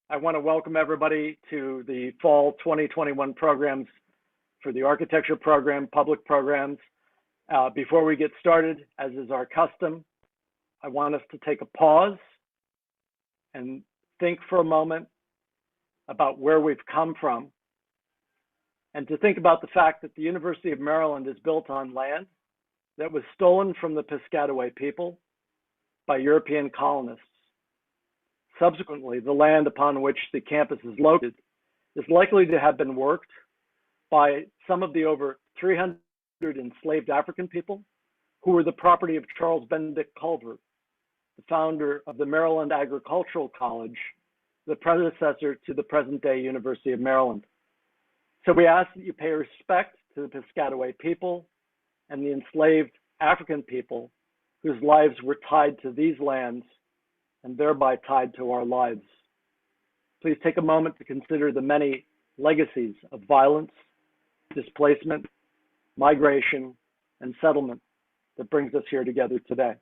I want to welcome everybody to the fall 2021 programs for the architecture program, public programs. Before we get started, as is our custom, I want us to take a pause and think for a moment about where we've come from, and to think about the fact that the University of Maryland is built on land that was stolen from the Piscataway people by European colonists. Subsequently, the land upon which the campus is located is likely to have been worked by some of the over 300 enslaved African people who were the property of Charles Benedict Culver, the founder of the Maryland Agricultural College, the predecessor to the present-day University of Maryland. So we ask that you pay respect to the Piscataway people and the enslaved African people whose lives were tied to these lands and thereby tied to our lives. Please take a moment to consider the many legacies of violence, displacement, migration, and settlement that brings us here together today.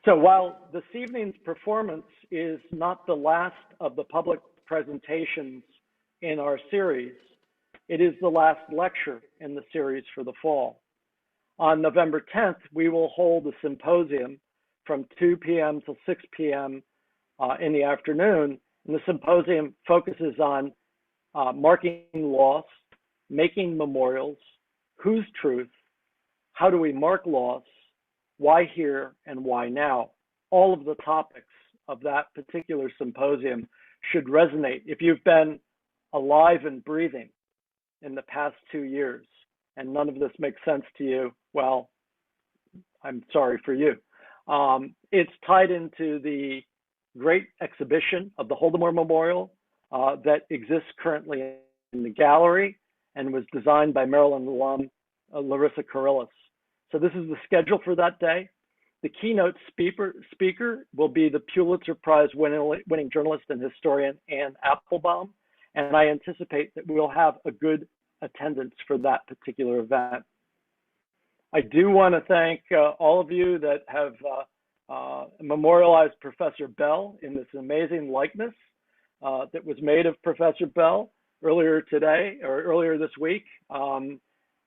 So while this evening's performance is not the last of the public presentations in our series, it is the last lecture in the series for the fall. On November 10th, we will hold a symposium from 2 p.m. till 6 p.m. In the afternoon, and the symposium focuses on marking loss, making memorials, whose truth, how do we mark loss, why here and why now. All of the topics of that particular symposium should resonate. If you've been alive and breathing in the past 2 years and none of this makes sense to you, well, I'm sorry for you. It's tied into the great exhibition of the Holdemore Memorial that exists currently in the gallery and was designed by Maryland alum Larissa Carrillis. So this is the schedule for that day. The keynote speaker will be the Pulitzer Prize winning journalist and historian Anne Applebaum, and I anticipate that we'll have a good attendance for that particular event. I do want to thank all of you that have memorialized Professor Bell in this amazing likeness that was made of Professor Bell earlier today or earlier this week.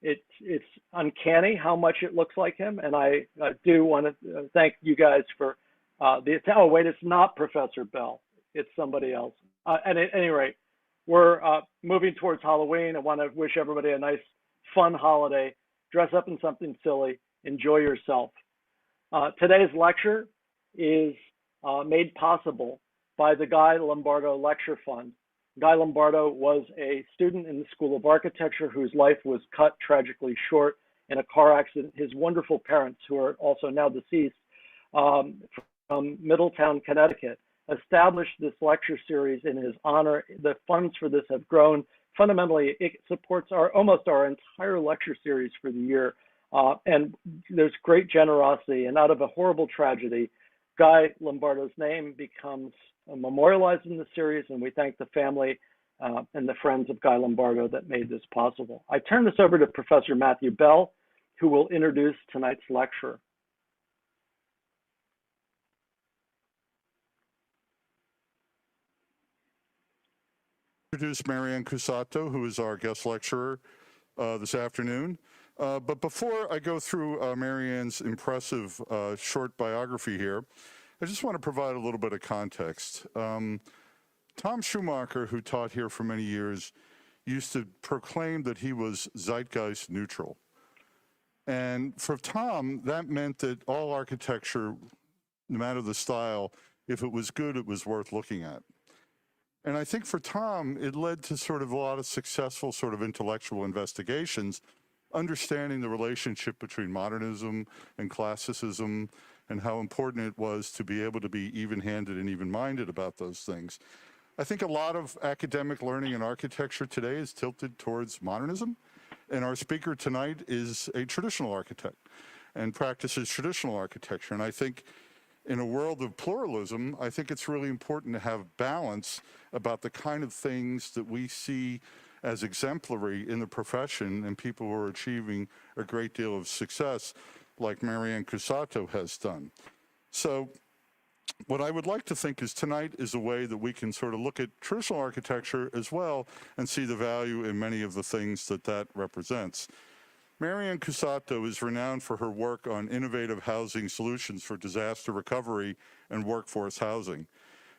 It's uncanny how much it looks like him, and I do want to thank you guys for oh wait, it's not Professor Bell, it's somebody else. And at any rate, we're moving towards Halloween. I want to wish everybody a nice, fun holiday. Dress up in something silly. Enjoy yourself. Today's lecture is made possible by the Guy Lombardo Lecture Fund. Guy Lombardo was a student in the School of Architecture whose life was cut tragically short in a car accident. His wonderful parents, who are also now deceased, from Middletown, Connecticut, established this lecture series in his honor. The funds for this have grown. Fundamentally, it supports almost our entire lecture series for the year. And there's great generosity. And out of a horrible tragedy, Guy Lombardo's name becomes memorialized in the series, and we thank the family and the friends of Guy Lombardo that made this possible. I turn this over to Professor Matthew Bell, who will introduce tonight's lecturer. Introduce Marianne Cusato, who is our guest lecturer this afternoon. But before I go through Marianne's impressive short biography here, I just want to provide a little bit of context. Tom Schumacher, who taught here for many years, used to proclaim that he was zeitgeist neutral. And for Tom, that meant that all architecture, no matter the style, if it was good, it was worth looking at. And I think for Tom, it led to sort of a lot of successful sort of intellectual investigations, understanding the relationship between modernism and classicism and how important it was to be able to be even-handed and even-minded about those things. I think a lot of academic learning in architecture today is tilted towards modernism, and our speaker tonight is a traditional architect and practices traditional architecture. And I think in a world of pluralism, I think it's really important to have balance about the kind of things that we see as exemplary in the profession and people who are achieving a great deal of success, like Marianne Cusato has done. So what I would like to think is tonight is a way that we can sort of look at traditional architecture as well and see the value in many of the things that that represents. Marianne Cusato is renowned for her work on innovative housing solutions for disaster recovery and workforce housing.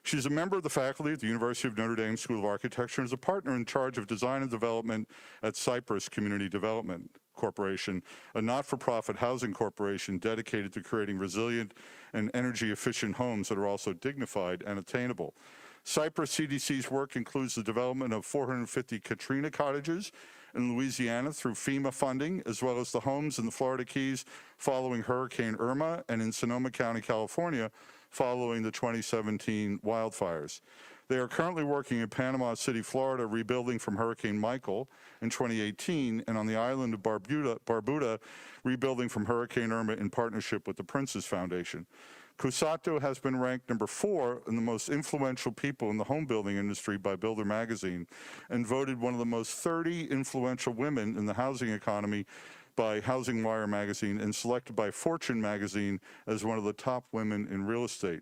She's a member of the faculty at the University of Notre Dame School of Architecture and is a partner in charge of design and development at Cypress Community Development Corporation, a not-for-profit housing corporation dedicated to creating resilient and energy-efficient homes that are also dignified and attainable. Cypress CDC's work includes the development of 450 Katrina cottages in Louisiana through FEMA funding, as well as the homes in the Florida Keys following Hurricane Irma and in Sonoma County, California, following the 2017 wildfires. They are currently working in Panama City, Florida, rebuilding from Hurricane Michael in 2018, and on the island of Barbuda, rebuilding from Hurricane Irma in partnership with the Prince's Foundation. Cusato has been ranked number 4 in the most influential people in the home building industry by Builder magazine, and voted one of the most 30 influential women in the housing economy by Housing Wire magazine, and selected by Fortune magazine as one of the top women in real estate.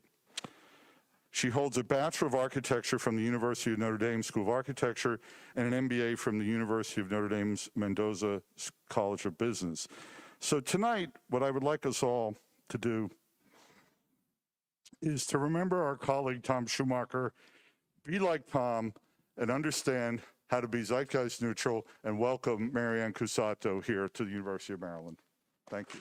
She holds a Bachelor of Architecture from the University of Notre Dame School of Architecture and an MBA from the University of Notre Dame's Mendoza College of Business. So tonight, what I would like us all to do is to remember our colleague Tom Schumacher, be like Tom, and understand how to be zeitgeist neutral, and welcome Marianne Cusato here to the University of Maryland. Thank you.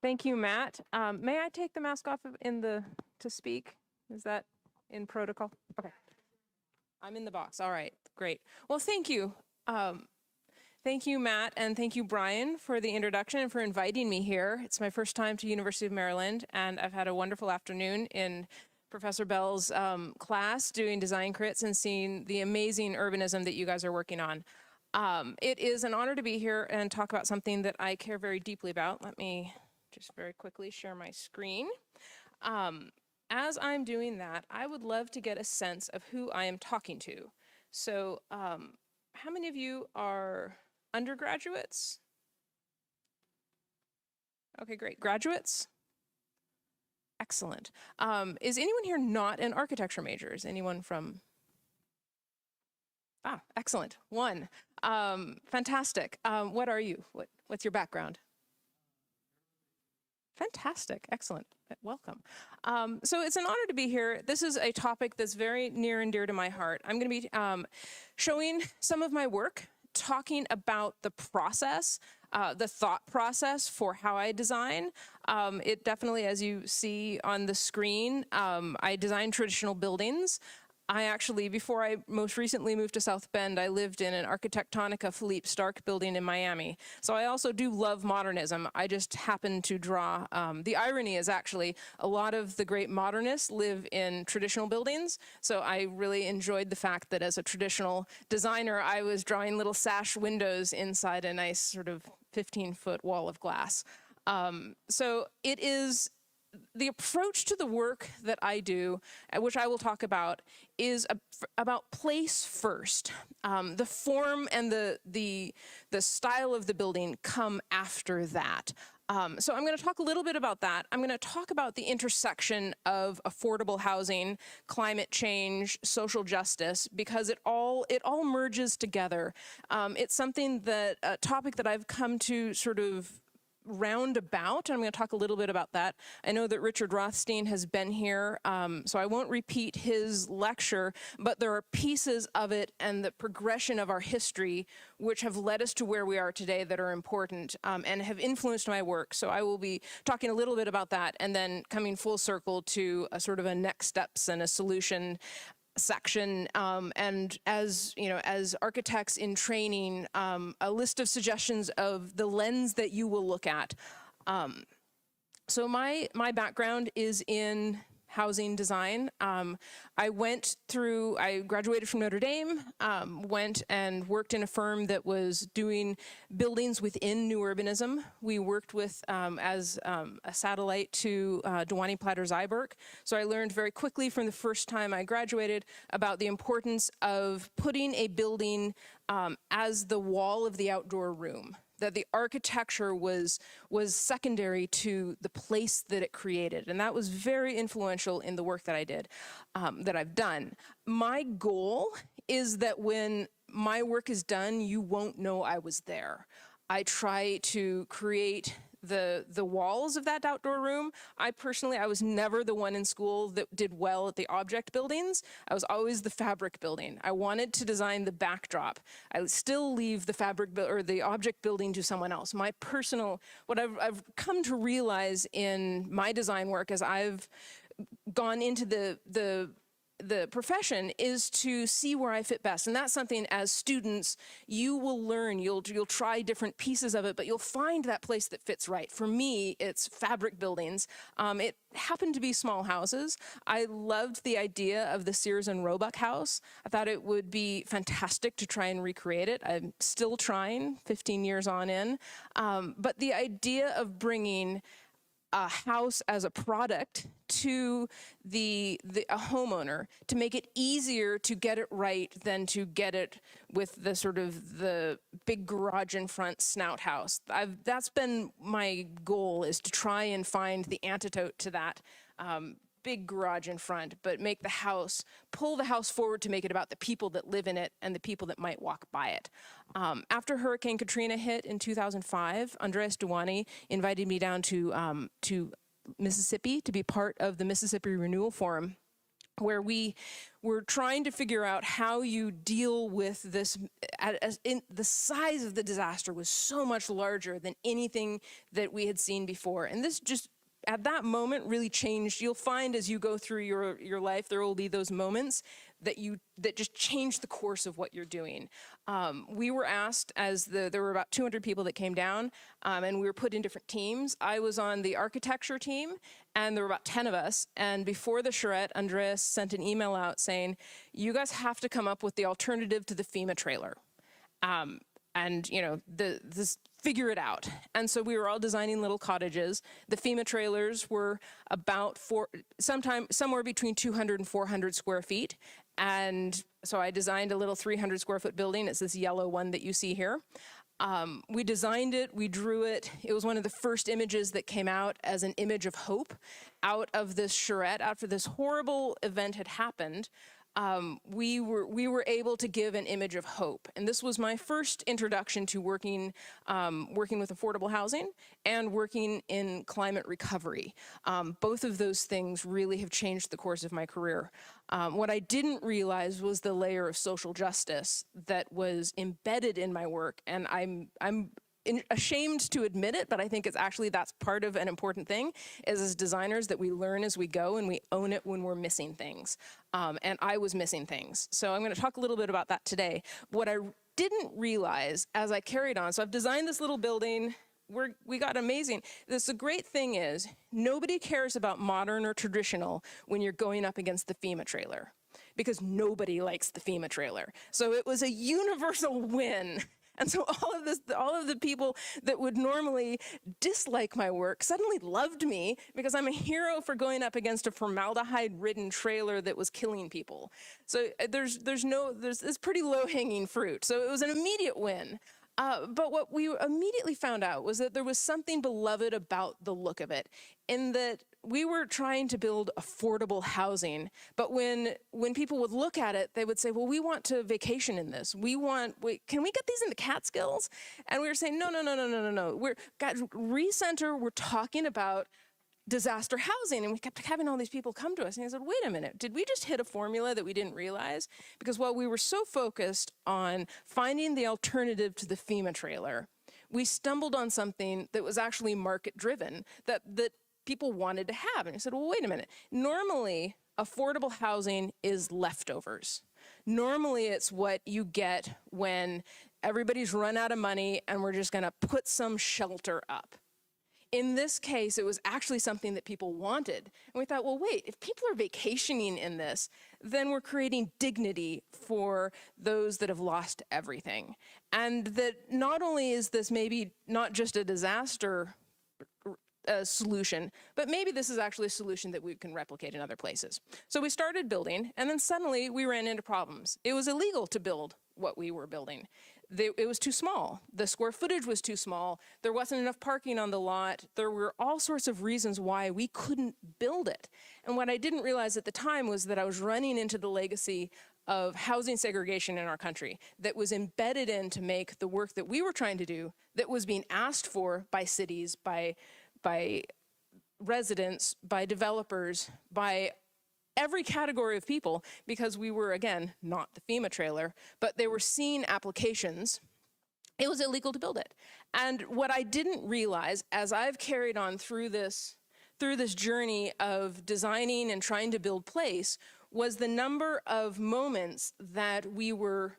Thank you, Matt. May I take the mask off to speak? Is that in protocol? Okay. I'm in the box. All right, great. Well, thank you. Thank you, Matt, and thank you, Brian, for the introduction and for inviting me here. It's my first time to University of Maryland, and I've had a wonderful afternoon in Professor Bell's class doing design crits and seeing the amazing urbanism that you guys are working on. It is an honor to be here and talk about something that I care very deeply about. Let me just very quickly share my screen. As I'm doing that, I would love to get a sense of who I am talking to. So how many of you are undergraduates? Okay, great. Graduates? Excellent. Is anyone here not an architecture major? Is anyone from? Ah, excellent. One. Fantastic. What are you? What's your background? Fantastic. Excellent. Welcome. So it's an honor to be here. This is a topic that's very near and dear to my heart. I'm going to be showing some of my work, talking about the process, the thought process for how I design. It definitely, as you see on the screen, I design traditional buildings. I actually, before I most recently moved to South Bend, I lived in an Architectonica Philippe Starck building in Miami. So I also do love modernism. I just happen to draw, the irony is actually a lot of the great modernists live in traditional buildings. So I really enjoyed the fact that as a traditional designer, I was drawing little sash windows inside a nice sort of 15-foot wall of glass. So it is, the approach to the work that I do, which I will talk about, is about place first. The form and the style of the building come after that. So I'm going to talk a little bit about that. I'm going to talk about the intersection of affordable housing, climate change, social justice, because it all merges together. It's something that, a topic that I've come to sort of roundabout, and I'm going to talk a little bit about that. I know that Richard Rothstein has been here, so I won't repeat his lecture, but there are pieces of it and the progression of our history which have led us to where we are today that are important and have influenced my work. So I will be talking a little bit about that and then coming full circle to a sort of a next steps and a solution section, and as you know, as architects in training, a list of suggestions of the lens that you will look at. So my background is in housing design. I graduated from Notre Dame, went and worked in a firm that was doing buildings within new urbanism. We worked with, as a satellite to Duane Platter-Zyberk. So I learned very quickly from the first time I graduated about the importance of putting a building as the wall of the outdoor room, that the architecture was secondary to the place that it created. And that was very influential in the work that I did, that I've done. My goal is that when my work is done, you won't know I was there. I try to create the walls of that outdoor room. I was never the one in school that did well at the object buildings. I was always the fabric building. I wanted to design the backdrop. I would still leave the fabric or the object building to someone else. My personal, what I've come to realize in my design work as I've gone into the profession is to see where I fit best. And that's something as students, you will learn, you'll try different pieces of it, but you'll find that place that fits right. For me, it's fabric buildings. It happened to be small houses. I loved the idea of the Sears and Roebuck house. I thought it would be fantastic to try and recreate it. I'm still trying, 15 years on in. But the idea of bringing a house as a product to a homeowner to make it easier to get it right than to get it with the sort of the big garage in front snout house. That's been my goal, is to try and find the antidote to that big garage in front, but pull the house forward to make it about the people that live in it and the people that might walk by it. After Hurricane Katrina hit in 2005, Andreas Duane invited me down to Mississippi to be part of the Mississippi Renewal Forum, where we were trying to figure out how you deal with this. The size of the disaster was so much larger than anything that we had seen before. And this just, at that moment, really changed. You'll find as you go through your life, there will be those moments that just change the course of what you're doing. We were asked, there were about 200 people that came down, and we were put in different teams. I was on the architecture team, and there were about 10 of us. And before the charrette, Andreas sent an email out saying, you guys have to come up with the alternative to the FEMA trailer. And figure it out. And so we were all designing little cottages. The FEMA trailers were about somewhere between 200 and 400 square feet. And so I designed a little 300 square foot building. It's this yellow one that you see here. We designed it, we drew it. It was one of the first images that came out as an image of hope out of this charrette. After this horrible event had happened, we were able to give an image of hope. And this was my first introduction to working with affordable housing and working in climate recovery. Both of those things really have changed the course of my career. What I didn't realize was the layer of social justice that was embedded in my work, and I'm ashamed to admit it, but I think that's part of an important thing, is as designers that we learn as we go and we own it when we're missing things. And I was missing things. So I'm going to talk a little bit about that today. What I didn't realize as I carried on, so I've designed this little building. We got amazing. The great thing is nobody cares about modern or traditional when you're going up against the FEMA trailer, because nobody likes the FEMA trailer. So it was a universal win. And so all of the people that would normally dislike my work suddenly loved me because I'm a hero for going up against a formaldehyde-ridden trailer that was killing people. So there's pretty low-hanging fruit. So it was an immediate win. But what we immediately found out was that there was something beloved about the look of it, in that we were trying to build affordable housing, but when people would look at it, they would say, well, we want to vacation in this. Can we get these in the Catskills? And we were saying, no. Recenter, we're talking about disaster housing. And we kept having all these people come to us. And he said, wait a minute, did we just hit a formula that we didn't realize? Because while we were so focused on finding the alternative to the FEMA trailer, we stumbled on something that was actually market driven, that people wanted to have. And he said, well, wait a minute. Normally, affordable housing is leftovers. Normally, it's what you get when everybody's run out of money and we're just going to put some shelter up. In this case, it was actually something that people wanted. And we thought, well, wait, if people are vacationing in this, then we're creating dignity for those that have lost everything. And that not only is this maybe not just a disaster solution, but maybe this is actually a solution that we can replicate in other places. So we started building, and then suddenly we ran into problems. It was illegal to build what we were building. It was too small. The square footage was too small. There wasn't enough parking on the lot. There were all sorts of reasons why we couldn't build it. And what I didn't realize at the time was that I was running into the legacy of housing segregation in our country that was embedded in to make the work that we were trying to do, that was being asked for by cities, by residents, by developers, by every category of people, because we were, again, not the FEMA trailer, but they were seeing applications. It was illegal to build it. And what I didn't realize as I've carried on through this journey of designing and trying to build place was the number of moments that we were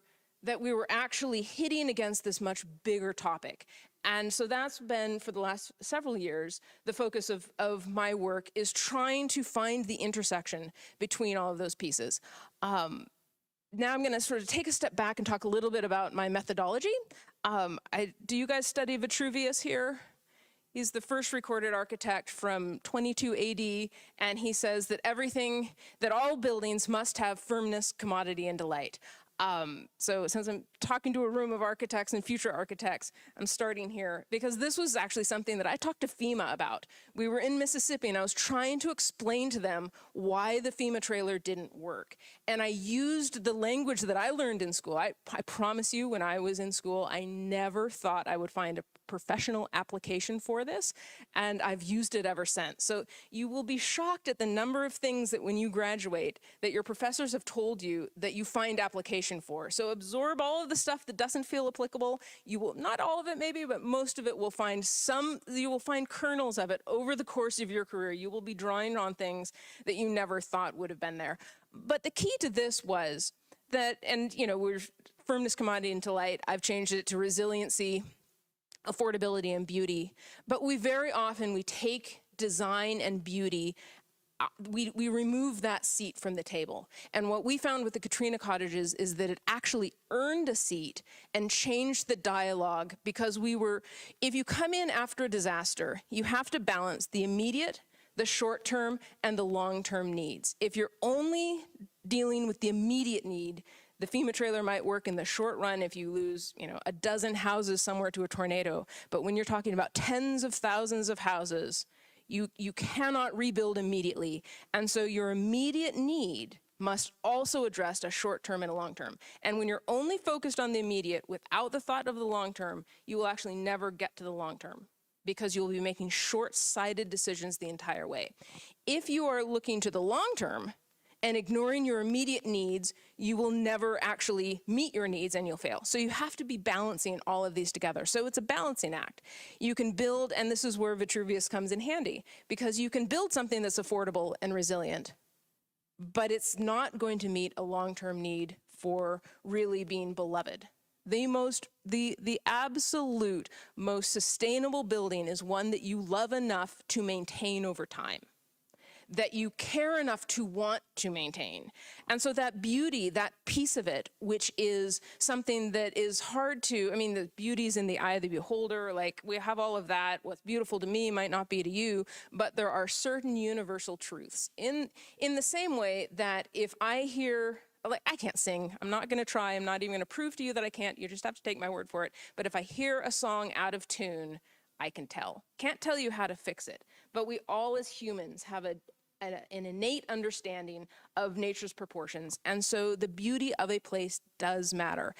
actually hitting against this much bigger topic. And so that's been, for the last several years, the focus of my work is trying to find the intersection between all of those pieces. Now I'm going to sort of take a step back and talk a little bit about my methodology. Do you guys study Vitruvius here? He's the first recorded architect from 22 AD, and he says that that all buildings must have firmness, commodity, and delight. So since I'm talking to a room of architects and future architects, I'm starting here because this was actually something that I talked to FEMA about. We were in Mississippi and I was trying to explain to them why the FEMA trailer didn't work. And I used the language that I learned in school. I promise you, when I was in school, I never thought I would find a professional application for this, and I've used it ever since. So you will be shocked at the number of things that when you graduate that your professors have told you that you find application for. So absorb all of the stuff that doesn't feel applicable. You will, not all of it maybe, but most of it will find you will find kernels of it over the course of your career. You will be drawing on things that you never thought would have been there. But the key to this was that, and we're firmness, commodity, and delight. I've changed it to resiliency, affordability, and beauty. But we take design and beauty, we remove that seat from the table. And what we found with the Katrina cottages is that it actually earned a seat and changed the dialogue, because if you come in after a disaster, you have to balance the immediate, the short-term, and the long-term needs. If you're only dealing with the immediate need, the FEMA trailer might work in the short run if you lose, a dozen houses somewhere to a tornado. But when you're talking about tens of thousands of houses, you cannot rebuild immediately. And so your immediate need must also address a short term and a long term. And when you're only focused on the immediate without the thought of the long term, you will actually never get to the long term, because you'll be making short-sighted decisions the entire way. If you are looking to the long term and ignoring your immediate needs, you will never actually meet your needs and you'll fail. So you have to be balancing all of these together. So it's a balancing act. You can build, and this is where Vitruvius comes in handy, because you can build something that's affordable and resilient, but it's not going to meet a long-term need for really being beloved. The absolute most sustainable building is one that you love enough to maintain over time, that you care enough to want to maintain. And so that beauty, that piece of it, which is something that is hard to, the beauty's in the eye of the beholder, like we have all of that. What's beautiful to me might not be to you, but there are certain universal truths. In the same way that if I hear, I can't sing, I'm not gonna try, I'm not even gonna prove to you that I can't, you just have to take my word for it. But if I hear a song out of tune, I can tell. Can't tell you how to fix it, but we all as humans have an innate understanding of nature's proportions. And so the beauty of a place does matter.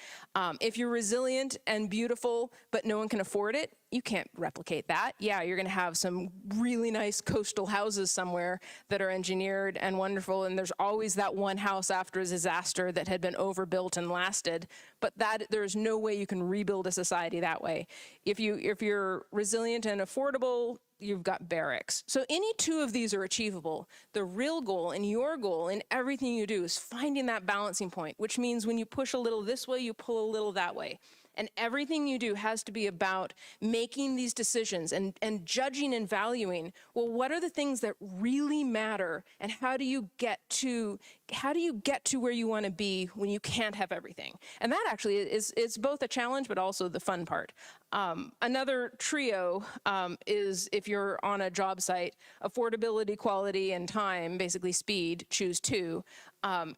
If you're resilient and beautiful, but no one can afford it, you can't replicate that. Yeah, you're gonna have some really nice coastal houses somewhere that are engineered and wonderful, and there's always that one house after a disaster that had been overbuilt and lasted, but there's no way you can rebuild a society that way. If you're resilient and affordable, you've got barracks. So any two of these are achievable. The real goal and your goal in everything you do is finding that balancing point, which means when you push a little this way, you pull a little that way. And everything you do has to be about making these decisions and judging and valuing, well, what are the things that really matter, and how do you get to where you want to be when you can't have everything? And that actually it's both a challenge, but also the fun part. Another trio is, if you're on a job site, affordability, quality, and time, basically speed, choose two.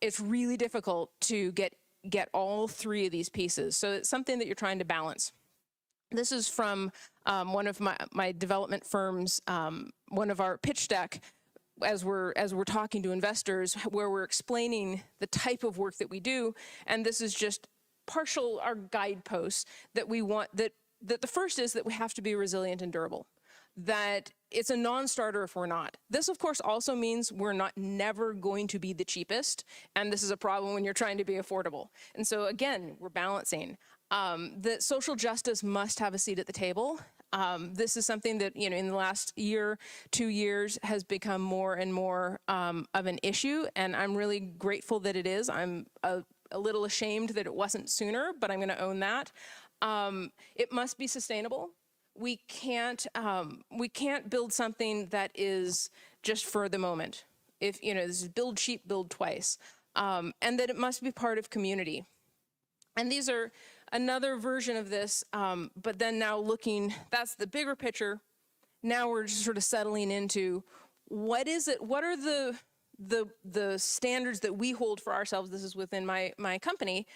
It's really difficult to get all three of these pieces. So it's something that you're trying to balance. This is from one of my development firms, one of our pitch deck, as we're talking to investors, where we're explaining the type of work that we do. And this is just partial, our guideposts that we want, that the first is that we have to be resilient and durable, that it's a non-starter if we're not. This, of course, also means we're never going to be the cheapest, and this is a problem when you're trying to be affordable. And so, again, we're balancing. That social justice must have a seat at the table. This is something that, in the last year, 2 years, has become more and more of an issue, and I'm really grateful that it is. I'm a little ashamed that it wasn't sooner, but I'm going to own that. It must be sustainable. We can't build something that is just for the moment. If, this is build cheap, build twice. And that it must be part of community. And these are another version of this, but then now looking, that's the bigger picture. Now we're just sort of settling into what are the standards that we hold for ourselves. This is within my company.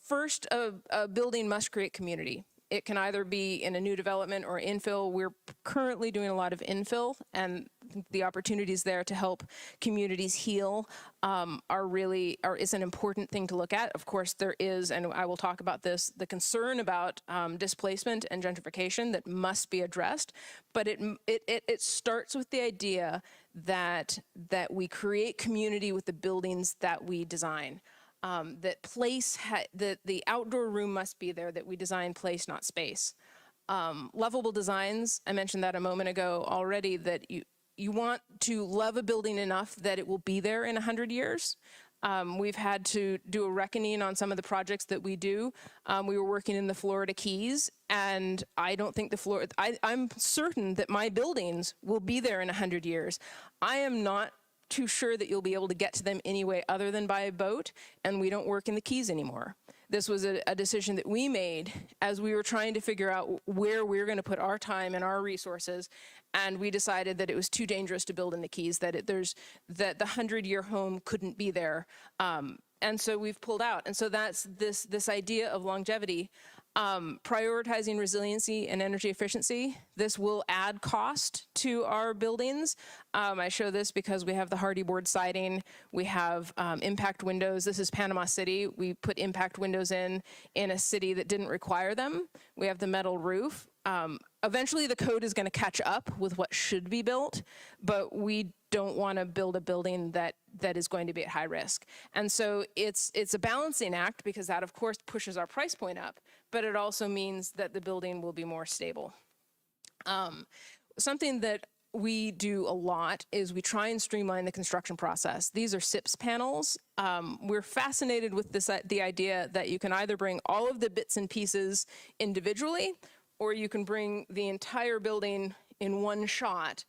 First, a building must create community. It can either be in a new development or infill. We're currently doing a lot of infill, and the opportunities there to help communities heal is an important thing to look at. Of course, there is, and I will talk about this, the concern about displacement and gentrification that must be addressed. But it starts with the idea that we create community with the buildings that we design. That the outdoor room must be there, that we design place, not space. Lovable designs, I mentioned that a moment ago already, that you want to love a building enough that it will be there in 100 years. We've had to do a reckoning on some of the projects that we do. We were working in the Florida Keys, and I don't think I'm certain that my buildings will be there in 100 years. I am not too sure that you'll be able to get to them anyway other than by a boat, and we don't work in the Keys anymore. This was a decision that we made as we were trying to figure out where we're going to put our time and our resources, and we decided that it was too dangerous to build in the Keys, that the 100-year home couldn't be there, and so we've pulled out. And so that's this idea of longevity. Prioritizing resiliency and energy efficiency. This will add cost to our buildings. I show this because we have the hardy board siding, we have impact windows. This is Panama City. We put impact windows in a city that didn't require them. We have the metal roof. Eventually the code is going to catch up with what should be built, but we don't want to build a building that is going to be at high risk. And so it's a balancing act, because that of course pushes our price point up, but it also means that the building will be more stable. Something that we do a lot is we try and streamline the construction process. These are SIPS panels. We're fascinated with the idea that you can either bring all of the bits and pieces individually, or you can bring the entire building in one shot,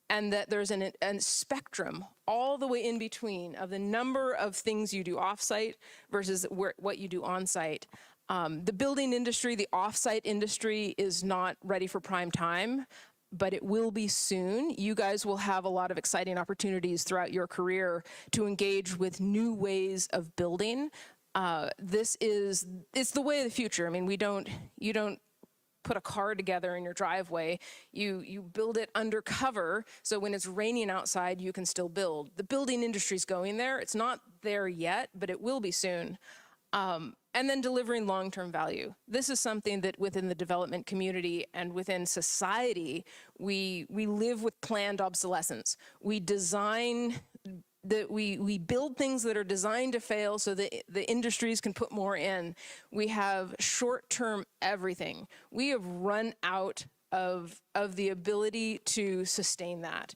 and that there's a spectrum all the way in between of the number of things you do off-site versus what you do on-site. The building industry, the off-site industry, is not ready for prime time, but it will be soon. You guys will have a lot of exciting opportunities throughout your career to engage with new ways of building. It's the way of the future. I mean, you don't put a car together in your driveway. You build it undercover, so when it's raining outside, you can still build. The building industry's going there. It's not there yet, but it will be soon. And then delivering long-term value. This is something that within the development community and within society, we live with planned obsolescence. We design we build things that are designed to fail so that the industries can put more in. We have short-term everything. We have run out of the ability to sustain that.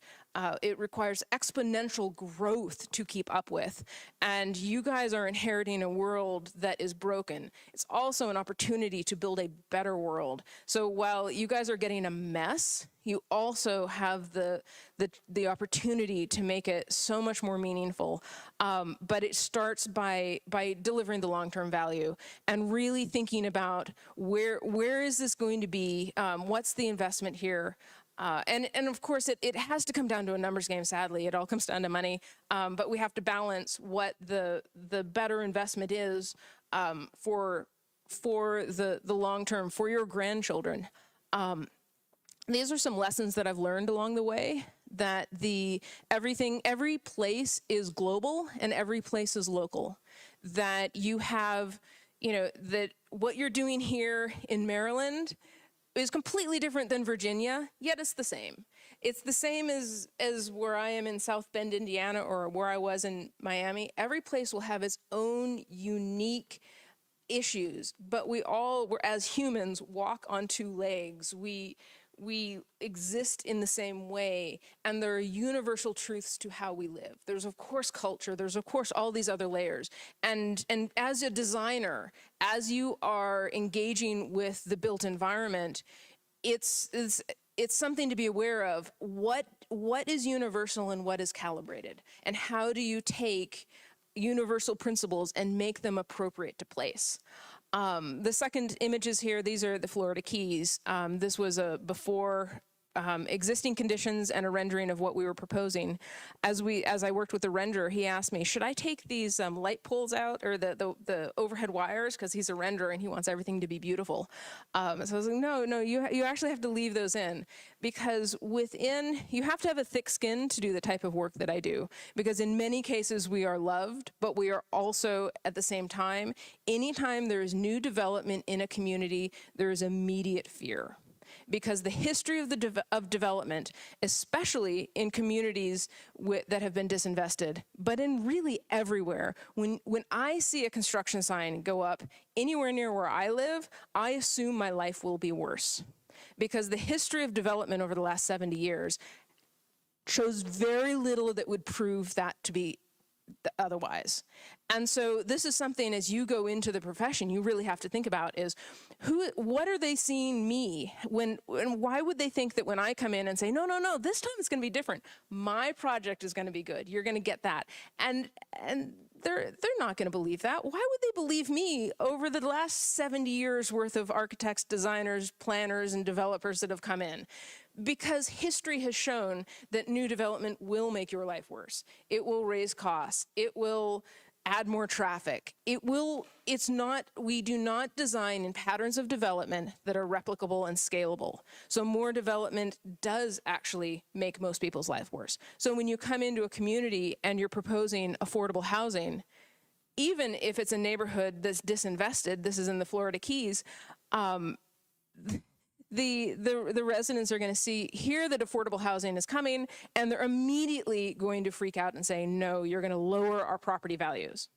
It requires exponential growth to keep up with. And you guys are inheriting a world that is broken. It's also an opportunity to build a better world. So while you guys are getting a mess, you also have the opportunity to make it so much more meaningful. But it starts by delivering the long-term value and really thinking about where is this going to be? What's the investment here? And of course, it has to come down to a numbers game, sadly. It all comes down to money. But we have to balance what the better investment is for the long term, for your grandchildren. These are some lessons that I've learned along the way, that every place is global and every place is local. That you have, that what you're doing here in Maryland is completely different than Virginia, yet it's the same. It's the same as where I am in South Bend, Indiana, or where I was in Miami. Every place will have its own unique issues, but we all, as humans, walk on two legs. We exist in the same way, and there are universal truths to how we live. There's of course culture, there's of course all these other layers. And as a designer, as you are engaging with the built environment, it's something to be aware of. What is universal and what is calibrated? And how do you take universal principles and make them appropriate to place? The second images here, these are the Florida Keys. This was a before existing conditions and a rendering of what we were proposing. As I worked with the renderer, he asked me, should I take these light poles out, or the overhead wires, because he's a renderer and he wants everything to be beautiful. So I was like, no, you actually have to leave those in, because you have to have a thick skin to do the type of work that I do, because in many cases we are loved, but we are also at the same time, anytime there is new development in a community, there is immediate fear. Because the history of development, especially in communities that have been disinvested, but in really everywhere, when I see a construction sign go up anywhere near where I live, I assume my life will be worse. Because the history of development over the last 70 years shows very little that would prove that to be otherwise. And so this is something, as you go into the profession, you really have to think about is what are they seeing me and why would they think that when I come in and say, no, this time it's going to be different. My project is going to be good. You're going to get that. And they're not going to believe that. Why would they believe me over the last 70 years worth of architects, designers, planners, and developers that have come in? Because history has shown that new development will make your life worse. It will raise costs. It will add more traffic. We do not design in patterns of development that are replicable and scalable. So more development does actually make most people's life worse. So when you come into a community and you're proposing affordable housing, even if it's a neighborhood that's disinvested, this is in the Florida Keys, the residents are going to see here that affordable housing is coming, and they're immediately going to freak out and say, no, you're going to lower our property values.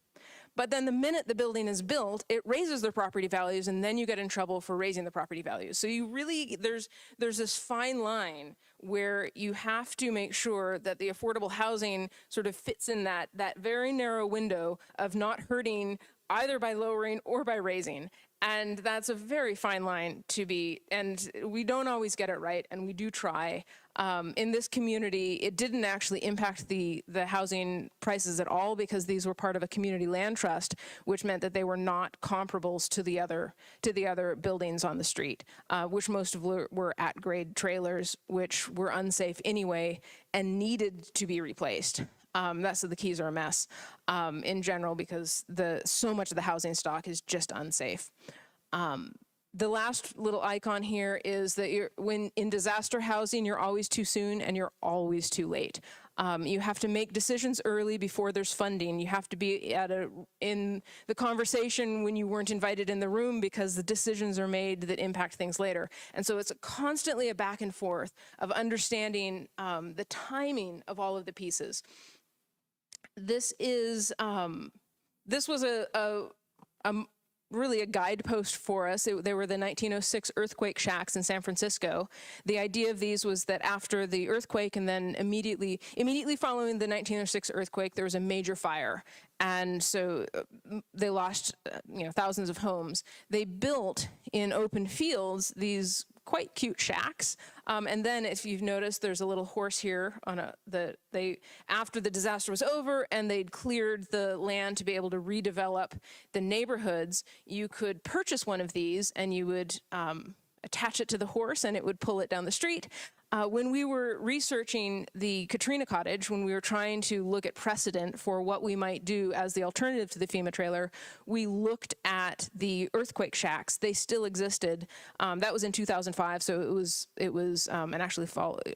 But then the minute the building is built, it raises their property values, and then you get in trouble for raising the property values. So you really, there's this fine line where you have to make sure that the affordable housing sort of fits in that very narrow window of not hurting either by lowering or by raising. And that's a very fine line to be, and we don't always get it right, and we do try. In this community, it didn't actually impact the housing prices at all, because these were part of a community land trust, which meant that they were not comparables to the other buildings on the street, which most of were at-grade trailers, which were unsafe anyway and needed to be replaced. So the Keys are a mess in general, because so much of the housing stock is just unsafe. The last little icon here is that when in disaster housing, you're always too soon and you're always too late. You have to make decisions early before there's funding. You have to be in the conversation when you weren't invited in the room, because the decisions are made that impact things later. And so it's constantly a back and forth of understanding the timing of all of the pieces. This was really a guidepost for us. They were the 1906 earthquake shacks in San Francisco. The idea of these was that after the earthquake and then immediately following the 1906 earthquake, there was a major fire. And so they lost thousands of homes. They built in open fields these quite cute shacks. And then if you've noticed, there's a little horse here on after the disaster was over and they'd cleared the land to be able to redevelop the neighborhoods, you could purchase one of these and you would attach it to the horse and it would pull it down the street. When we were researching the Katrina cottage, when we were trying to look at precedent for what we might do as the alternative to the FEMA trailer, we looked at the earthquake shacks. They still existed. That was in 2005, so it was and actually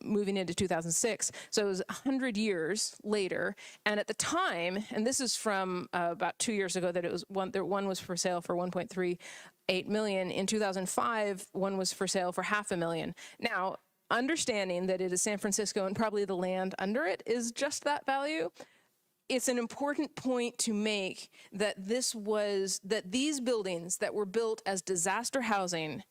moving into 2006. So it was 100 years later. And at the time, and this is from about 2 years ago, that it was one was for sale for 1.38 million. In 2005, one was for sale for $500,000. Now, understanding that it is San Francisco and probably the land under it is just that value, it's an important point to make that these buildings that were built as disaster housing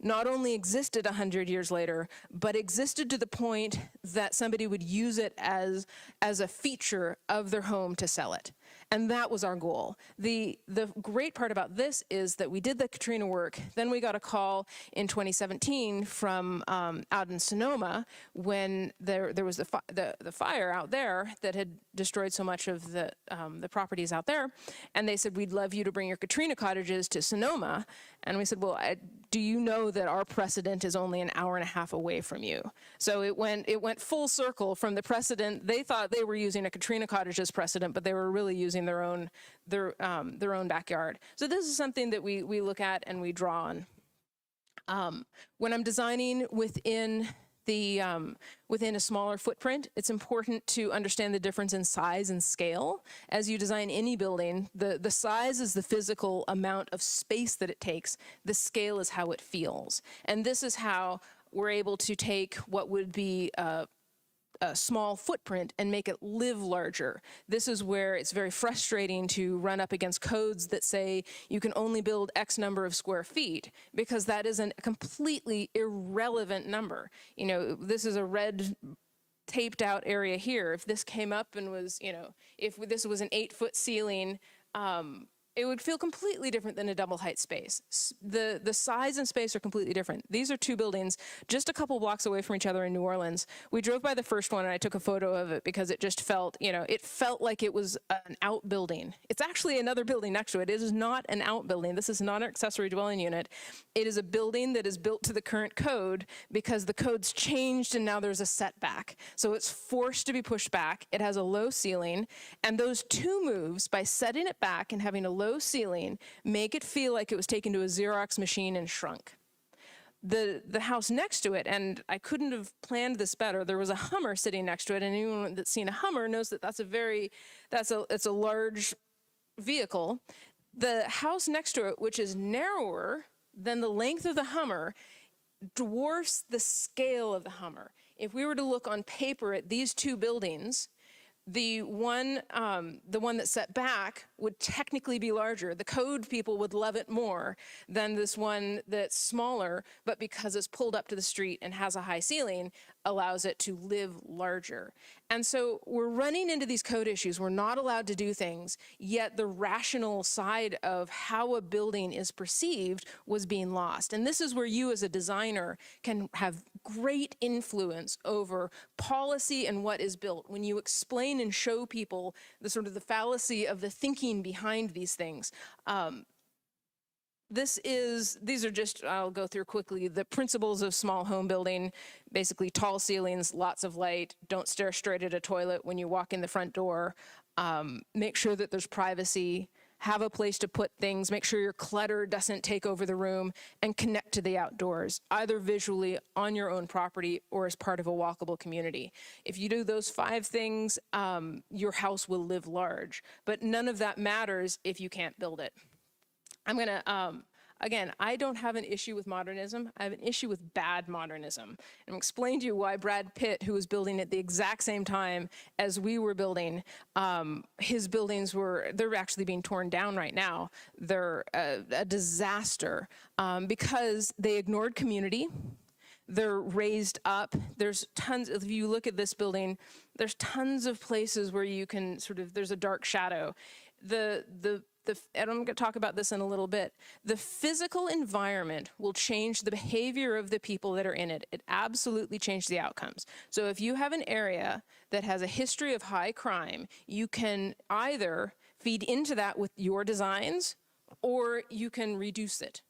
not only existed 100 years later, but existed to the point that somebody would use it as a feature of their home to sell it. And that was our goal. The great part about this is that we did the Katrina work. Then we got a call in 2017 from out in Sonoma when there was the fire out there that had destroyed so much of the properties out there. And they said, we'd love you to bring your Katrina cottages to Sonoma. And we said, well, do you know that our precedent is only an hour and a half away from you? So it went full circle from the precedent. They thought they were using a Katrina cottage as precedent, but they were really using their own backyard. So this is something that we look at and we draw on. When I'm designing within a smaller footprint, it's important to understand the difference in size and scale. As you design any building, the size is the physical amount of space that it takes. The scale is how it feels. And this is how we're able to take what would be a small footprint and make it live larger. This is where it's very frustrating to run up against codes that say you can only build X number of square feet, because that is a completely irrelevant number. This is a red taped out area here. If this came up and was, if this was an 8-foot ceiling, it would feel completely different than a double height space. The size and space are completely different. These are two buildings just a couple blocks away from each other in New Orleans. We drove by the first one and I took a photo of it because it just felt, it felt like it was an outbuilding. It's actually another building next to it. It is not an outbuilding. This is not an accessory dwelling unit. It is a building that is built to the current code because the code's changed and now there's a setback. So it's forced to be pushed back. It has a low ceiling, and those two moves, by setting it back and having a low ceiling, make it feel like it was taken to a Xerox machine and shrunk. The house next to it, and I couldn't have planned this better, there was a Hummer sitting next to it, and anyone that's seen a Hummer knows that it's a large vehicle. The house next to it, which is narrower than the length of the Hummer, dwarfs the scale of the Hummer. If we were to look on paper at these two buildings, the one that's set back would technically be larger. The code people would love it more than this one that's smaller, but because it's pulled up to the street and has a high ceiling, allows it to live larger. And so we're running into these code issues. We're not allowed to do things, yet the rational side of how a building is perceived was being lost. And this is where you as a designer can have great influence over policy and what is built. When you explain and show people the fallacy of the thinking behind these things. These are just, I'll go through quickly, the principles of small home building. Basically, tall ceilings, lots of light, don't stare straight at a toilet when you walk in the front door, make sure that there's privacy, have a place to put things, make sure your clutter doesn't take over the room, and connect to the outdoors, either visually on your own property or as part of a walkable community. If you do those 5 things, your house will live large, but none of that matters if you can't build it. I'm Again, I don't have an issue with modernism. I have an issue with bad modernism. And I'll explain to you why Brad Pitt, who was building at the exact same time as we were building, his buildings they're actually being torn down right now. They're a disaster because they ignored community. They're raised up. There's tons, if you look at this building, there's tons of places where you can there's a dark shadow. And I'm going to talk about this in a little bit. The physical environment will change the behavior of the people that are in it. It absolutely changed the outcomes. So if you have an area that has a history of high crime, you can either feed into that with your designs, or you can reduce it.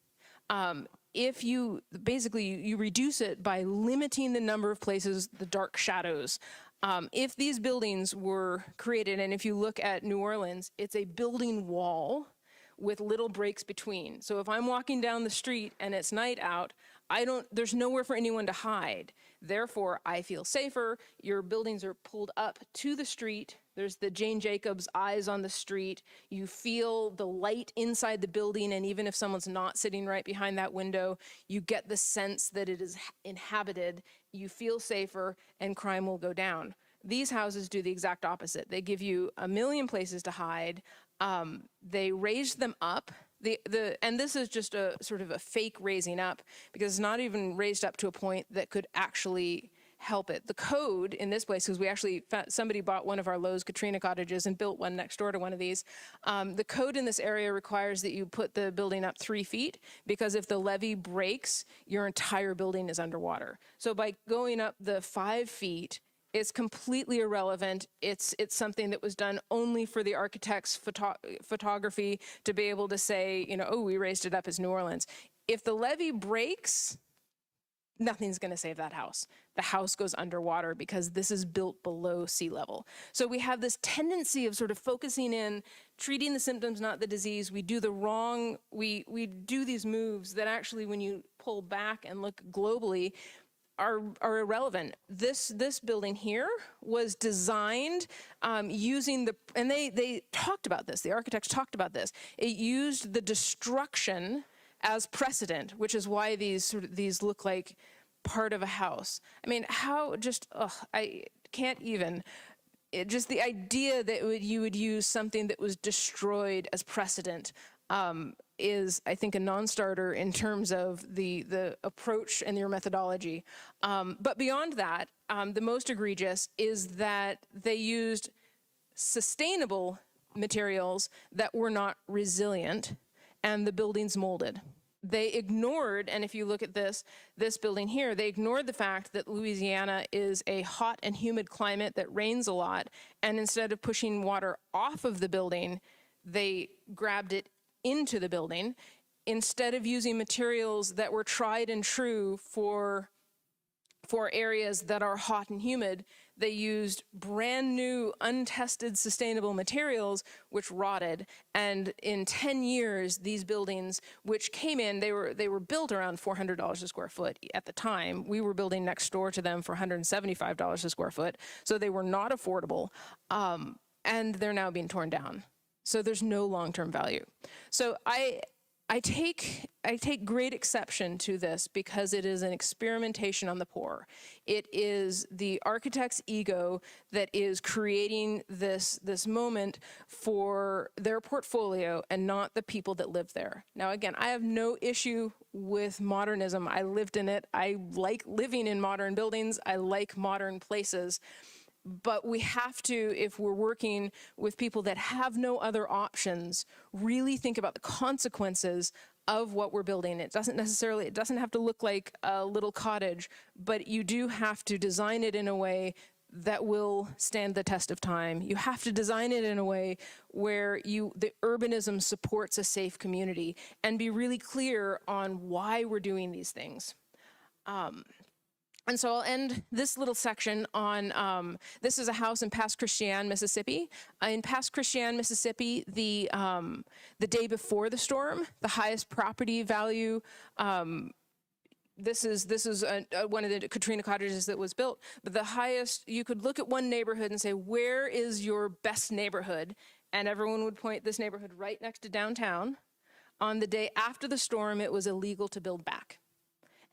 If you reduce it by limiting the number of places, the dark shadows. If these buildings were created, and if you look at New Orleans, it's a building wall with little breaks between. So if I'm walking down the street and it's night out, there's nowhere for anyone to hide. Therefore, I feel safer. Your buildings are pulled up to the street. There's the Jane Jacobs eyes on the street. You feel the light inside the building, and even if someone's not sitting right behind that window, you get the sense that it is inhabited. You feel safer, and crime will go down. These houses do the exact opposite. They give you a million places to hide. They raise them up. And this is just a sort of a fake raising up, because it's not even raised up to a point that could actually help it. The code in this place, because we actually somebody bought one of our Lowe's Katrina cottages and built one next door to one of these. The code in this area requires that you put the building up 3 feet, because if the levee breaks, your entire building is underwater. So by going up the 5 feet, it's completely irrelevant. It's something that was done only for the architect's photography to be able to say, oh, we raised it up as New Orleans. If the levee breaks, nothing's going to save that house. The house goes underwater because this is built below sea level. So we have this tendency of sort of focusing in, treating the symptoms, not the disease. We do we do these moves that actually, when you pull back and look globally, are irrelevant. This building here was designed using and they talked about this, the architects talked about this. It used the destruction as precedent, which is why these look like part of a house. I mean, I can't even. Just the idea that you would use something that was destroyed as precedent is, I think, a non-starter in terms of the approach and your methodology. But beyond that, the most egregious is that they used sustainable materials that were not resilient, and the buildings molded. They ignored, and if you look at this building here, they ignored the fact that Louisiana is a hot and humid climate that rains a lot, and instead of pushing water off of the building, they grabbed it into the building. Instead of using materials that were tried and true for areas that are hot and humid, they used brand new, untested, sustainable materials, which rotted. And in 10 years, these buildings, which came in, they were built around $400 a square foot at the time. We were building next door to them for $175 a square foot. So they were not affordable. And they're now being torn down. So there's no long-term value. So I take great exception to this, because it is an experimentation on the poor. It is the architect's ego that is creating this moment for their portfolio, and not the people that live there. Now, again, I have no issue with modernism. I lived in it. I like living in modern buildings. I like modern places. But we have to, if we're working with people that have no other options, really think about the consequences of what we're building. It doesn't have to look like a little cottage, but you do have to design it in a way that will stand the test of time. You have to design it in a way where the urbanism supports a safe community, and be really clear on why we're doing these things. And so I'll end this little section on, this is a house in Pass Christian, Mississippi. In Pass Christian, Mississippi, the day before the storm, the highest property value, this is one of the Katrina cottages that was built, but the highest, you could look at one neighborhood and say, where is your best neighborhood? And everyone would point this neighborhood right next to downtown. On the day after the storm, it was illegal to build back.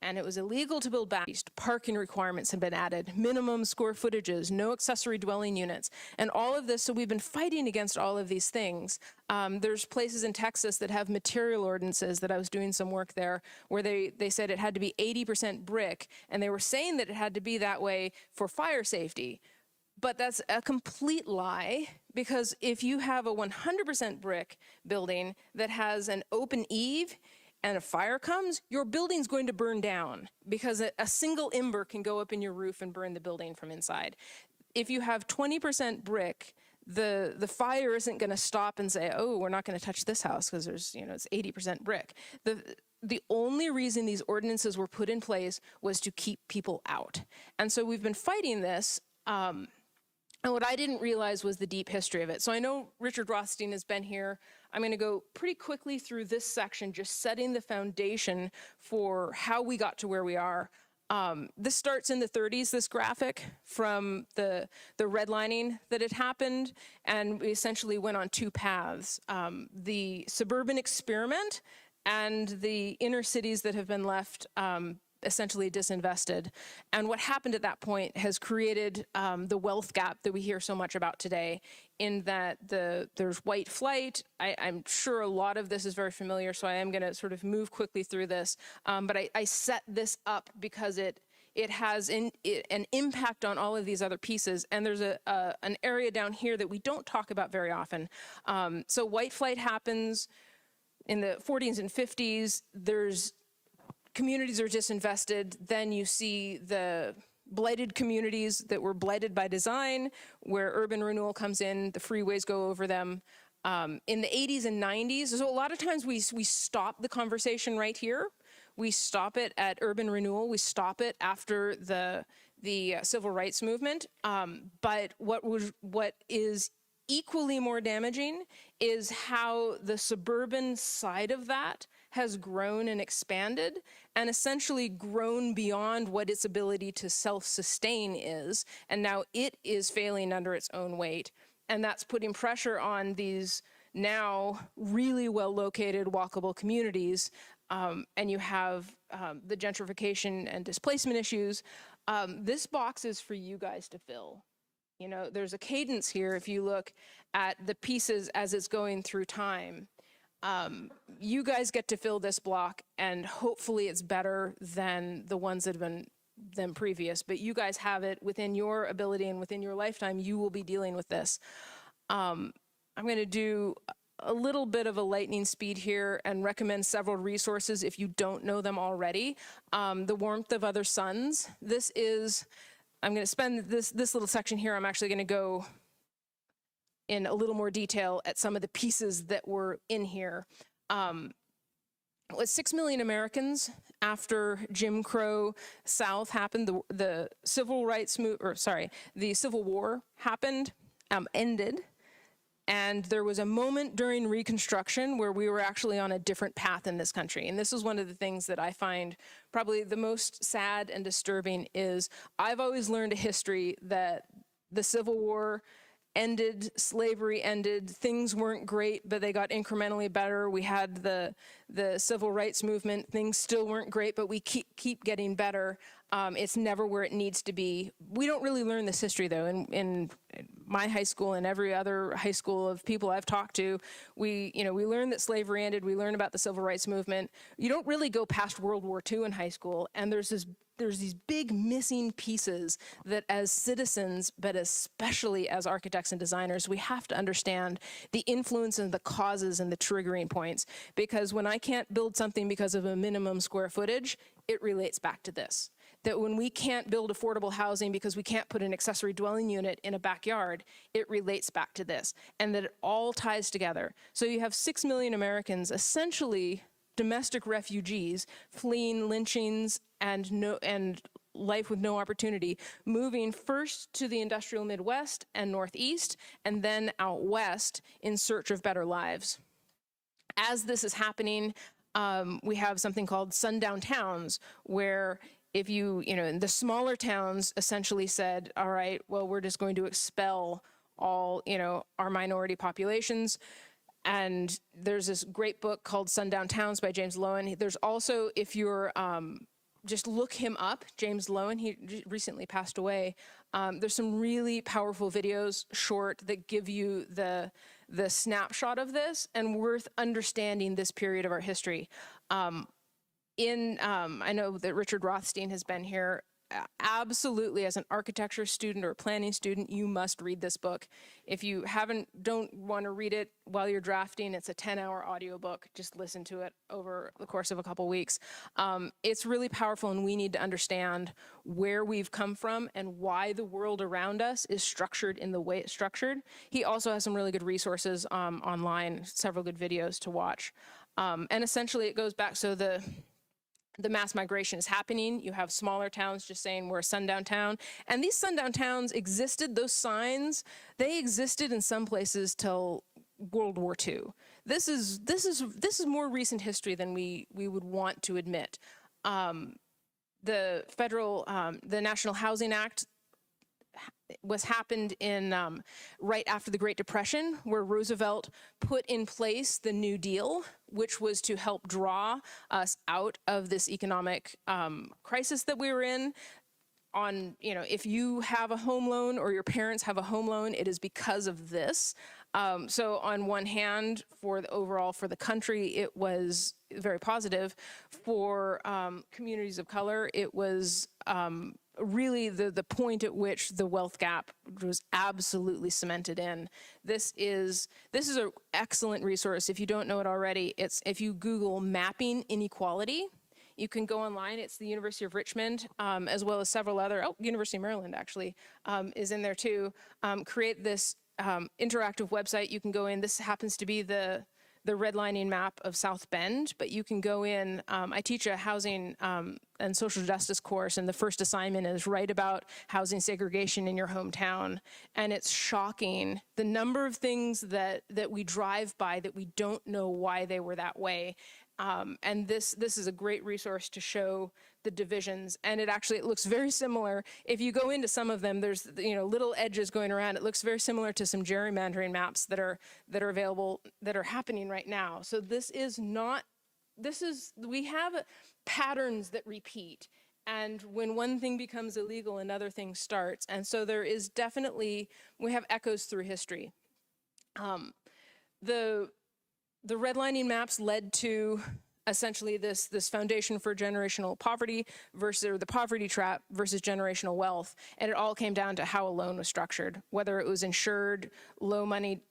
And it was illegal to build back. Parking requirements had been added, minimum square footages, no accessory dwelling units, and all of this. So we've been fighting against all of these things. There's places in Texas that have material ordinances that I was doing some work there where they said it had to be 80% brick, and they were saying that it had to be that way for fire safety. But that's a complete lie, because if you have a 100% brick building that has an open eave, and a fire comes, your building's going to burn down, because a single ember can go up in your roof and burn the building from inside. If you have 20% brick, the fire isn't going to stop and say, oh, we're not going to touch this house because there's, it's 80% brick. The only reason these ordinances were put in place was to keep people out. And so we've been fighting this. And what I didn't realize was the deep history of it. So I know Richard Rothstein has been here. I'm going to go pretty quickly through this section, just setting the foundation for how we got to where we are. This starts in the 30s, this graphic, from the redlining that had happened, and we essentially went on two paths. The suburban experiment and the inner cities that have been left essentially disinvested. And what happened at that point has created the wealth gap that we hear so much about today, in that there's white flight. I'm sure a lot of this is very familiar, so I am going to sort of move quickly through this. But I set this up because it has an impact on all of these other pieces. And there's an area down here that we don't talk about very often. So white flight happens in the 40s and 50s. Communities are disinvested. Then you see the blighted communities that were blighted by design, where urban renewal comes in, the freeways go over them. In the 80s and 90s, so a lot of times we stop the conversation right here. We stop it at urban renewal. We stop it after the civil rights movement. But what is equally more damaging is how the suburban side of that has grown and expanded, and essentially grown beyond what its ability to self-sustain is, and now it is failing under its own weight. And that's putting pressure on these now really well-located, walkable communities, and you have the gentrification and displacement issues. This box is for you guys to fill. There's a cadence here if you look at the pieces as it's going through time. You guys get to fill this block, and hopefully it's better than the ones that have been previous, but you guys have it within your ability, and within your lifetime, you will be dealing with this. I'm going to do a little bit of a lightning speed here and recommend several resources if you don't know them already. The Warmth of Other Suns. I'm going to spend this little section here. I'm actually going to go in a little more detail at some of the pieces that were in here. With 6 million Americans after Jim Crow South happened, the civil rights the Civil War happened, ended, and there was a moment during Reconstruction where we were actually on a different path in this country. And this is one of the things that I find probably the most sad and disturbing. Is I've always learned a history that the Civil War ended, slavery ended, things weren't great, but they got incrementally better. We had the civil rights movement, things still weren't great, but we keep getting better. It's never where it needs to be. We don't really learn this history, though. In my high school and every other high school of people I've talked to, we learn that slavery ended. We learn about the civil rights movement. You don't really go past World War II in high school, and there's these big missing pieces that as citizens, but especially as architects and designers, we have to understand the influence and the causes and the triggering points. Because when I can't build something because of a minimum square footage, it relates back to this. That when we can't build affordable housing because we can't put an accessory dwelling unit in a backyard, it relates back to this. And that it all ties together. So you have 6 million Americans, essentially domestic refugees, fleeing lynchings and life with no opportunity, moving first to the industrial Midwest and Northeast, and then out west in search of better lives. As this is happening, we have something called Sundown Towns, where if in the smaller towns essentially said, all right, well, we're just going to expel all, our minority populations. And there's this great book called Sundown Towns by James Loewen. There's also, if you're, just look him up, James Loewen, he recently passed away. There's some really powerful videos, short, that give you the snapshot of this and worth understanding this period of our history. I know that Richard Rothstein has been here. Absolutely, as an architecture student or a planning student, you must read this book. If you don't want to read it while you're drafting, it's a 10-hour audiobook. Just listen to it over the course of a couple weeks. It's really powerful, and we need to understand where we've come from and why the world around us is structured in the way it's structured. He also has some really good resources online, several good videos to watch. And essentially it goes back, so the mass migration is happening. You have smaller towns just saying we're a sundown town. And these sundown towns existed, those signs, they existed in some places till World War II. This is more recent history than we would want to admit. The National Housing Act happened in right after the Great Depression, where Roosevelt put in place the New Deal, which was to help draw us out of this economic crisis that we were in. If you have a home loan or your parents have a home loan, it is because of this. So on one hand, for the country, it was very positive. For communities of color, it was really the point at which the wealth gap was absolutely cemented in. This is an excellent resource. If you don't know it already, if you Google mapping inequality, you can go online. It's the University of Richmond, as well as several other, University of Maryland actually is in there too. Create this interactive website. You can go in. This happens to be the redlining map of South Bend, but you can go in. I teach a housing and social justice course, and the first assignment is write about housing segregation in your hometown. And it's shocking the number of things that we drive by that we don't know why they were that way. And this is a great resource to show the divisions, and it looks very similar. If you go into some of them, there's little edges going around. It looks very similar to some gerrymandering maps that are available, that are happening right now. So we have patterns that repeat, and when one thing becomes illegal, another thing starts. And so there is definitely, we have echoes through history. The redlining maps led to essentially this foundation for generational poverty versus the poverty trap versus generational wealth. And it all came down to how a loan was structured, whether it was insured, low amount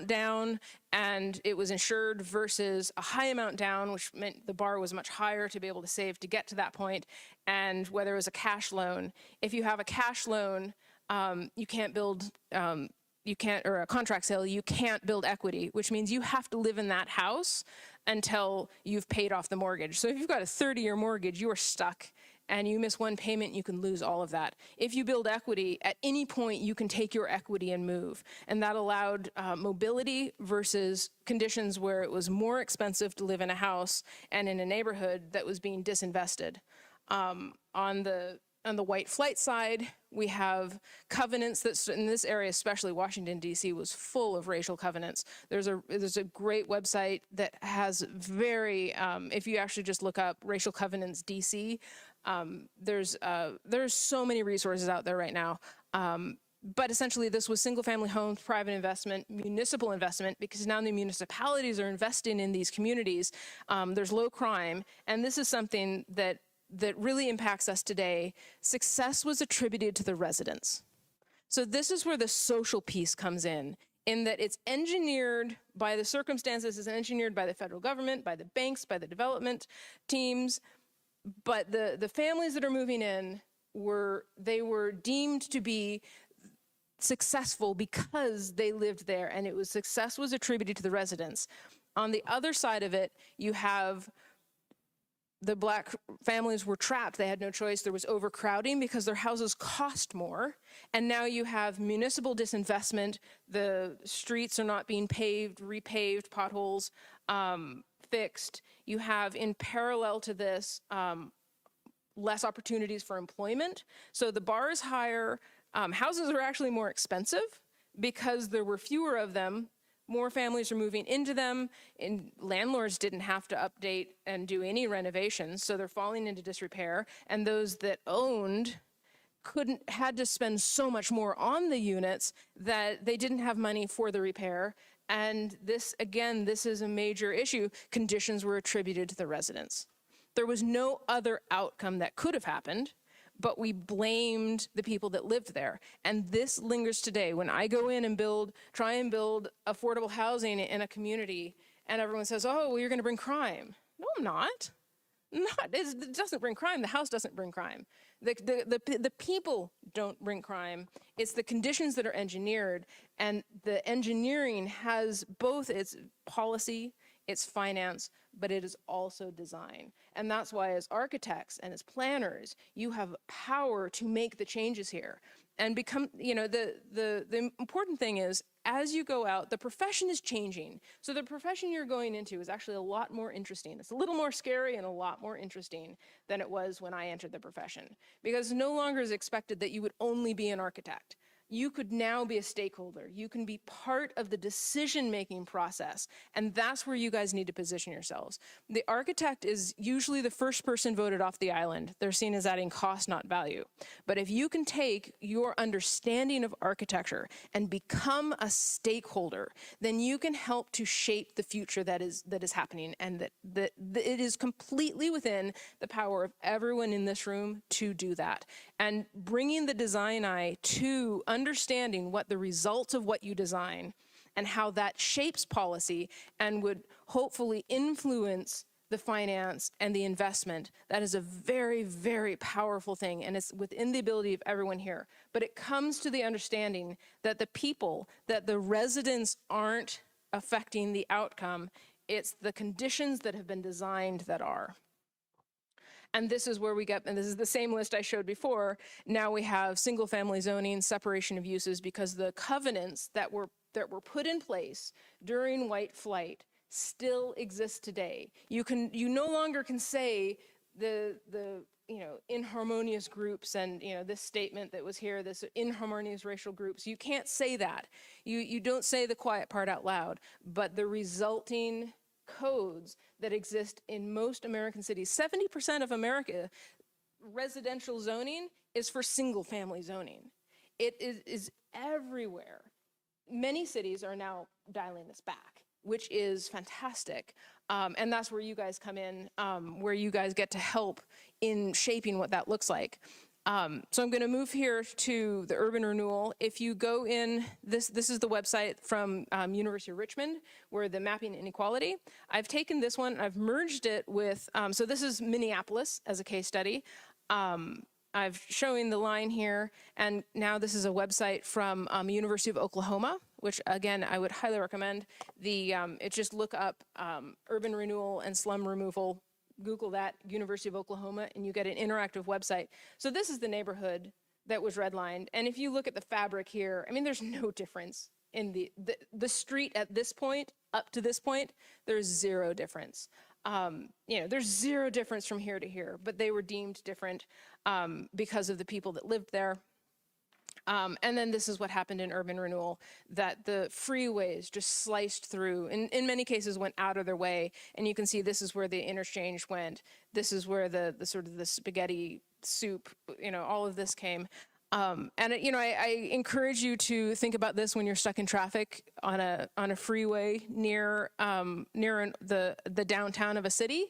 down, and it was insured versus a high amount down, which meant the bar was much higher to be able to save to get to that point, and whether it was a cash loan. If you have a cash loan, you can't build, or a contract sale, you can't build equity, which means you have to live in that house until you've paid off the mortgage. So if you've got a 30-year mortgage, you are stuck, and you miss one payment, you can lose all of that. If you build equity, at any point you can take your equity and move. And that allowed mobility versus conditions where it was more expensive to live in a house and in a neighborhood that was being disinvested. On the white flight side, we have covenants that, in this area, especially Washington, D.C., was full of racial covenants. There's a great website that has if you actually just look up racial covenants D.C., there's so many resources out there right now. But essentially, this was single-family homes, private investment, municipal investment, because now the municipalities are investing in these communities. There's low crime, and this is something that really impacts us today. Success was attributed to the residents. So this is where the social piece comes in that it's engineered by the circumstances, it's engineered by the federal government, by the banks, by the development teams, but the families that are moving in were deemed to be successful because they lived there, and success was attributed to the residents. On the other side of it, you have the Black families were trapped. They had no choice. There was overcrowding because their houses cost more. And now you have municipal disinvestment. The streets are not being paved, repaved, potholes fixed. You have, in parallel to this, less opportunities for employment. So the bar is higher. Houses are actually more expensive because there were fewer of them. More families are moving into them, and landlords didn't have to update and do any renovations, so they're falling into disrepair. And those that owned had to spend so much more on the units that they didn't have money for the repair. And this, again, this is a major issue. Conditions were attributed to the residents. There was no other outcome that could have happened, but we blamed the people that lived there. And this lingers today. When I go in and try and build affordable housing in a community, and everyone says, oh, well, you're gonna bring crime. No, I'm not. It doesn't bring crime. The house doesn't bring crime. The people don't bring crime. It's the conditions that are engineered, and the engineering has both its policy, its finance, but it is also design. And that's why as architects and as planners, you have power to make the changes here. And become, the important thing is, as you go out, the profession is changing. So the profession you're going into is actually a lot more interesting. It's a little more scary and a lot more interesting than it was when I entered the profession. Because no longer is expected that you would only be an architect. You could now be a stakeholder. You can be part of the decision-making process, and that's where you guys need to position yourselves. The architect is usually the first person voted off the island. They're seen as adding cost, not value. But if you can take your understanding of architecture and become a stakeholder, then you can help to shape the future that is happening, and that it is completely within the power of everyone in this room to do that. And bringing the design eye to understanding what the results of what you design and how that shapes policy and would hopefully influence the finance and the investment, that is a very, very powerful thing, and it's within the ability of everyone here. But it comes to the understanding that the residents aren't affecting the outcome. It's the conditions that have been designed that are. And this is where we get, and this is the same list I showed before. Now we have single family zoning, separation of uses, because the covenants that were put in place during white flight still exist today. You no longer can say the inharmonious groups and this statement that was here, this inharmonious racial groups. You can't say that. You don't say the quiet part out loud, but the resulting codes that exist in most American cities. 70% of America residential zoning is for single family zoning. It is everywhere. Many cities are now dialing this back, which is fantastic. And that's where you guys come in, where you guys get to help in shaping what that looks like. So I'm going to move here to the urban renewal. If you go in, this is the website from University of Richmond, where the mapping inequality. I've taken this one, I've merged it with, so this is Minneapolis as a case study. I've showing the line here, and now this is a website from University of Oklahoma, which again, I would highly recommend. Just look up urban renewal and slum removal. Google that, University of Oklahoma, and you get an interactive website. So this is the neighborhood that was redlined. And if you look at the fabric here, I mean, there's no difference in the street at this point, up to this point, there's zero difference. There's zero difference from here to here, but they were deemed different because of the people that lived there. And then this is what happened in urban renewal, that the freeways just sliced through, and in many cases went out of their way. And you can see this is where the interchange went. This is where the sort of the spaghetti soup, all of this came. I encourage you to think about this when you're stuck in traffic on a freeway near the downtown of a city.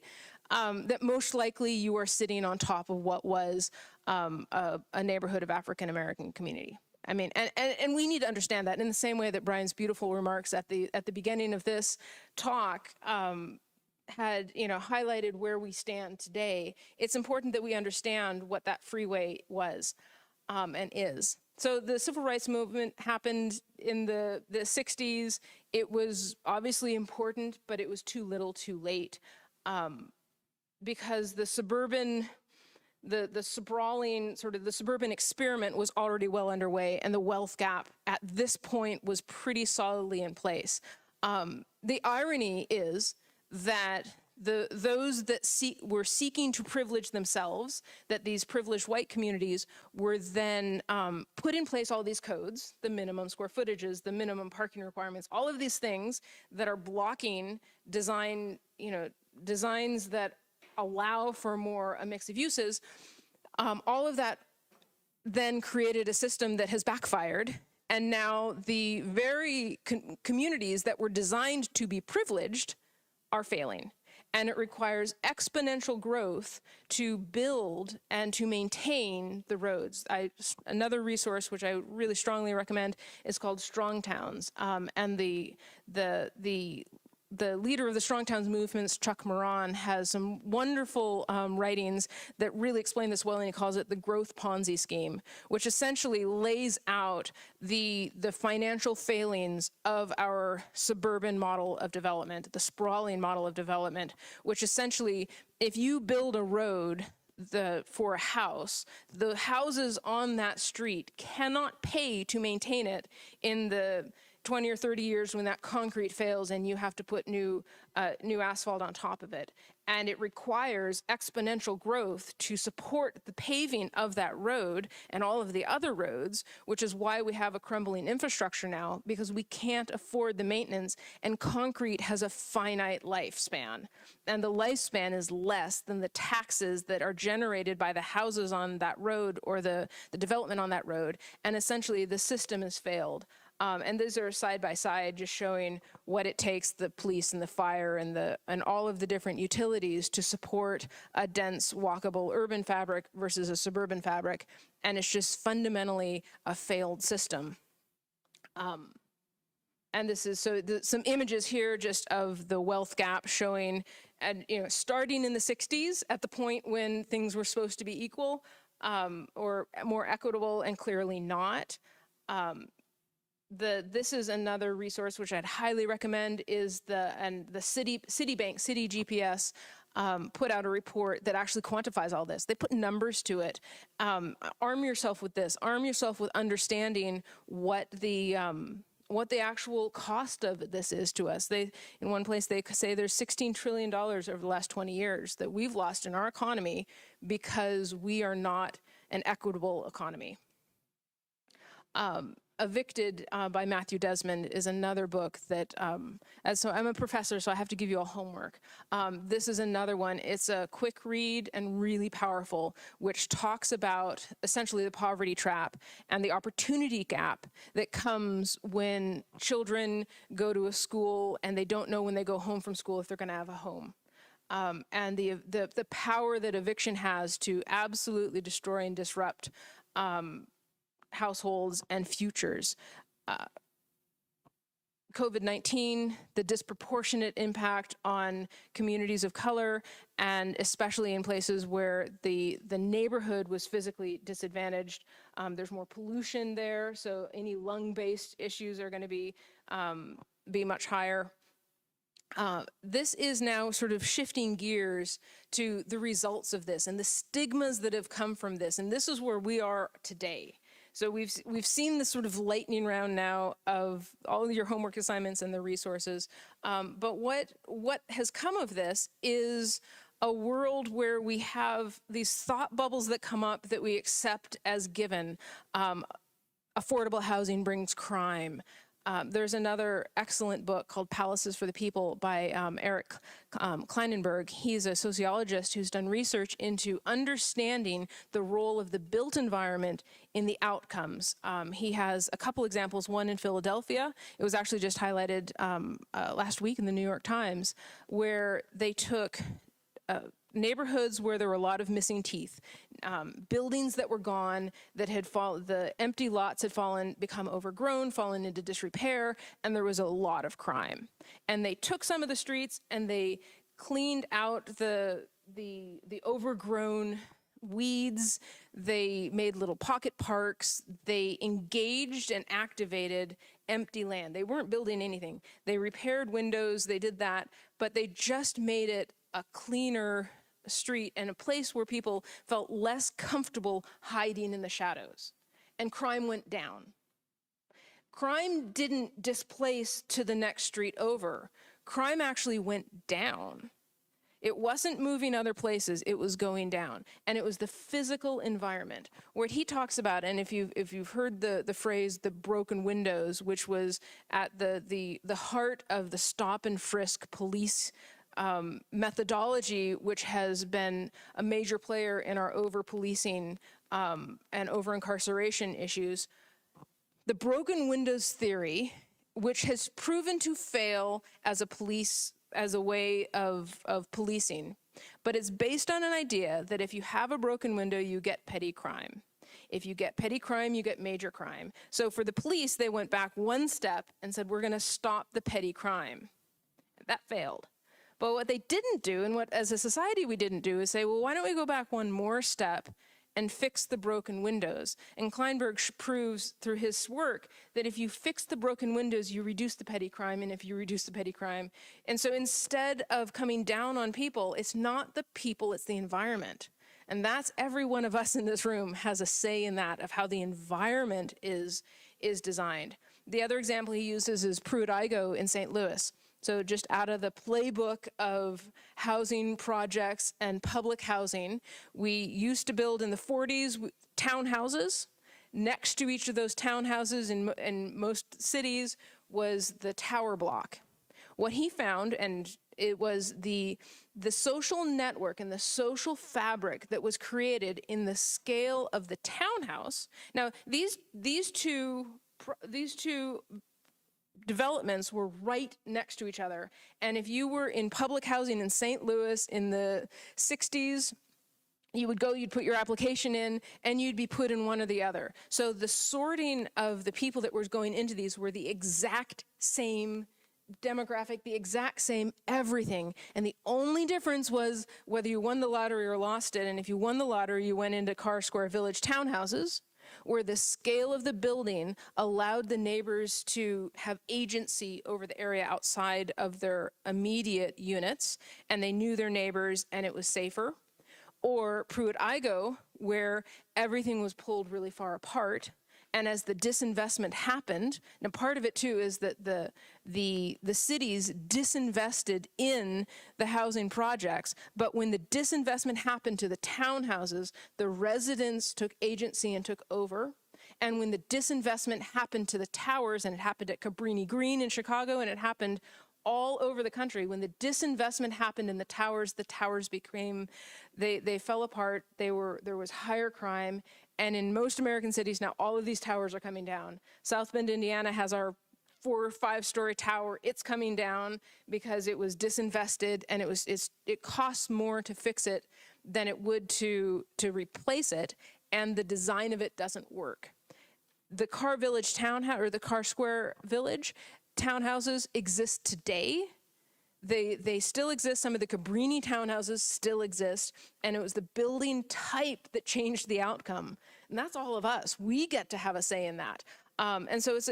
That most likely you are sitting on top of what was a neighborhood of African American community. I mean, and we need to understand that in the same way that Brian's beautiful remarks at the beginning of this talk had highlighted where we stand today. It's important that we understand what that freeway was and is. So the civil rights movement happened in the 60s. It was obviously important, but it was too little too late. Because the sprawling, sort of the suburban experiment was already well underway, and the wealth gap at this point was pretty solidly in place. The irony is that those that were seeking to privilege themselves, that these privileged white communities were then put in place all these codes, the minimum square footages, the minimum parking requirements, all of these things that are blocking designs that allow for more a mix of uses. All of that then created a system that has backfired. And now the very communities that were designed to be privileged are failing. And it requires exponential growth to build and to maintain the roads. Another resource which I really strongly recommend is called Strong Towns. And the leader of the Strong Towns movements, Chuck Moran, has some wonderful writings that really explain this well, and he calls it the growth Ponzi scheme, which essentially lays out the financial failings of our suburban model of development, the sprawling model of development, which essentially, if you build a road for a house, the houses on that street cannot pay to maintain it in the 20 or 30 years when that concrete fails and you have to put new asphalt on top of it. And it requires exponential growth to support the paving of that road and all of the other roads, which is why we have a crumbling infrastructure now, because we can't afford the maintenance, and concrete has a finite lifespan. And the lifespan is less than the taxes that are generated by the houses on that road or the development on that road. And essentially the system has failed. And these are side by side, just showing what it takes, the police and the fire and all of the different utilities to support a dense, walkable urban fabric versus a suburban fabric. And it's just fundamentally a failed system. And this is some images here just of the wealth gap showing, and starting in the 60s at the point when things were supposed to be equal or more equitable, and clearly not. This is another resource which I'd highly recommend, is the Citibank, City GPS, put out a report that actually quantifies all this. They put numbers to it. Arm yourself with this. Arm yourself with understanding what the actual cost of this is to us. In one place they say there's $16 trillion over the last 20 years that we've lost in our economy because we are not an equitable economy. Evicted by Matthew Desmond is another book that, so I'm a professor, so I have to give you all homework. This is another one. It's a quick read and really powerful, which talks about essentially the poverty trap and the opportunity gap that comes when children go to a school and they don't know when they go home from school if they're going to have a home. And the power that eviction has to absolutely destroy and disrupt households and futures. COVID-19, the disproportionate impact on communities of color, and especially in places where the neighborhood was physically disadvantaged. There's more pollution there, so any lung-based issues are going to be much higher. This is now sort of shifting gears to the results of this and the stigmas that have come from this, and this is where we are today. So we've seen this sort of lightning round now of all of your homework assignments and the resources. But what has come of this is a world where we have these thought bubbles that come up that we accept as given. Affordable housing brings crime. There's another excellent book called Palaces for the People by Eric Kleinenberg. He's a sociologist who's done research into understanding the role of the built environment in the outcomes. He has a couple examples, one in Philadelphia. It was actually just highlighted last week in the New York Times, where they took neighborhoods where there were a lot of missing teeth, buildings that were gone, that had the empty lots had become overgrown, fallen into disrepair, and there was a lot of crime. And they took some of the streets and they cleaned out the overgrown weeds. They made little pocket parks. They engaged and activated empty land. They weren't building anything. They repaired windows, they did that, but they just made it a cleaner street and a place where people felt less comfortable hiding in the shadows. And crime went down. Crime didn't displace to the next street over. Crime actually went down. It wasn't moving other places, it was going down. And it was the physical environment. What he talks about, and if you've heard the phrase, the broken windows, which was at the heart of the stop and frisk police methodology, which has been a major player in our over-policing and over-incarceration issues, the broken windows theory, which has proven to fail as a way of policing, but it's based on an idea that if you have a broken window, you get petty crime. If you get petty crime, you get major crime. So for the police, they went back one step and said, we're going to stop the petty crime. That failed. But what they didn't do, and what as a society we didn't do, is say, well, why don't we go back one more step and fix the broken windows? And Kleinenberg proves through his work that if you fix the broken windows, you reduce the petty crime, and if you reduce the petty crime. And so instead of coming down on people, it's not the people, it's the environment. And that's every one of us in this room has a say in that, of how the environment is designed. The other example he uses is Perpetuate in St. Louis. So just out of the playbook of housing projects and public housing, we used to build in the 40s townhouses. Next to each of those townhouses in most cities was the tower block. What he found, and it was the social network and the social fabric that was created in the scale of the townhouse. Now, these two developments were right next to each other. And if you were in public housing in St. Louis in the 60s, you would go, you'd put your application in, and you'd be put in one or the other. So the sorting of the people that were going into these were the exact same demographic, the exact same everything. And the only difference was whether you won the lottery or lost it. And if you won the lottery, you went into Carr Square Village townhouses, where the scale of the building allowed the neighbors to have agency over the area outside of their immediate units, and they knew their neighbors and it was safer. Or Pruitt-Igoe, where everything was pulled really far apart, and as the disinvestment happened, now part of it too is that the cities disinvested in the housing projects, but when the disinvestment happened to the townhouses, the residents took agency and took over. And when the disinvestment happened to the towers, and it happened at Cabrini Green in Chicago, and it happened all over the country, when the disinvestment happened in the towers became, they fell apart, there was higher crime. And in most American cities now, all of these towers are coming down. South Bend, Indiana has our 4 or 5 story tower. It's coming down because it was disinvested, and it costs more to fix it than it would to replace it, and the design of it doesn't work. The Carr Village townhouse, or the Carr Square Village townhouses exist today. They still exist. Some of the Cabrini townhouses still exist, and it was the building type that changed the outcome. And that's all of us. We get to have a say in that. And so it's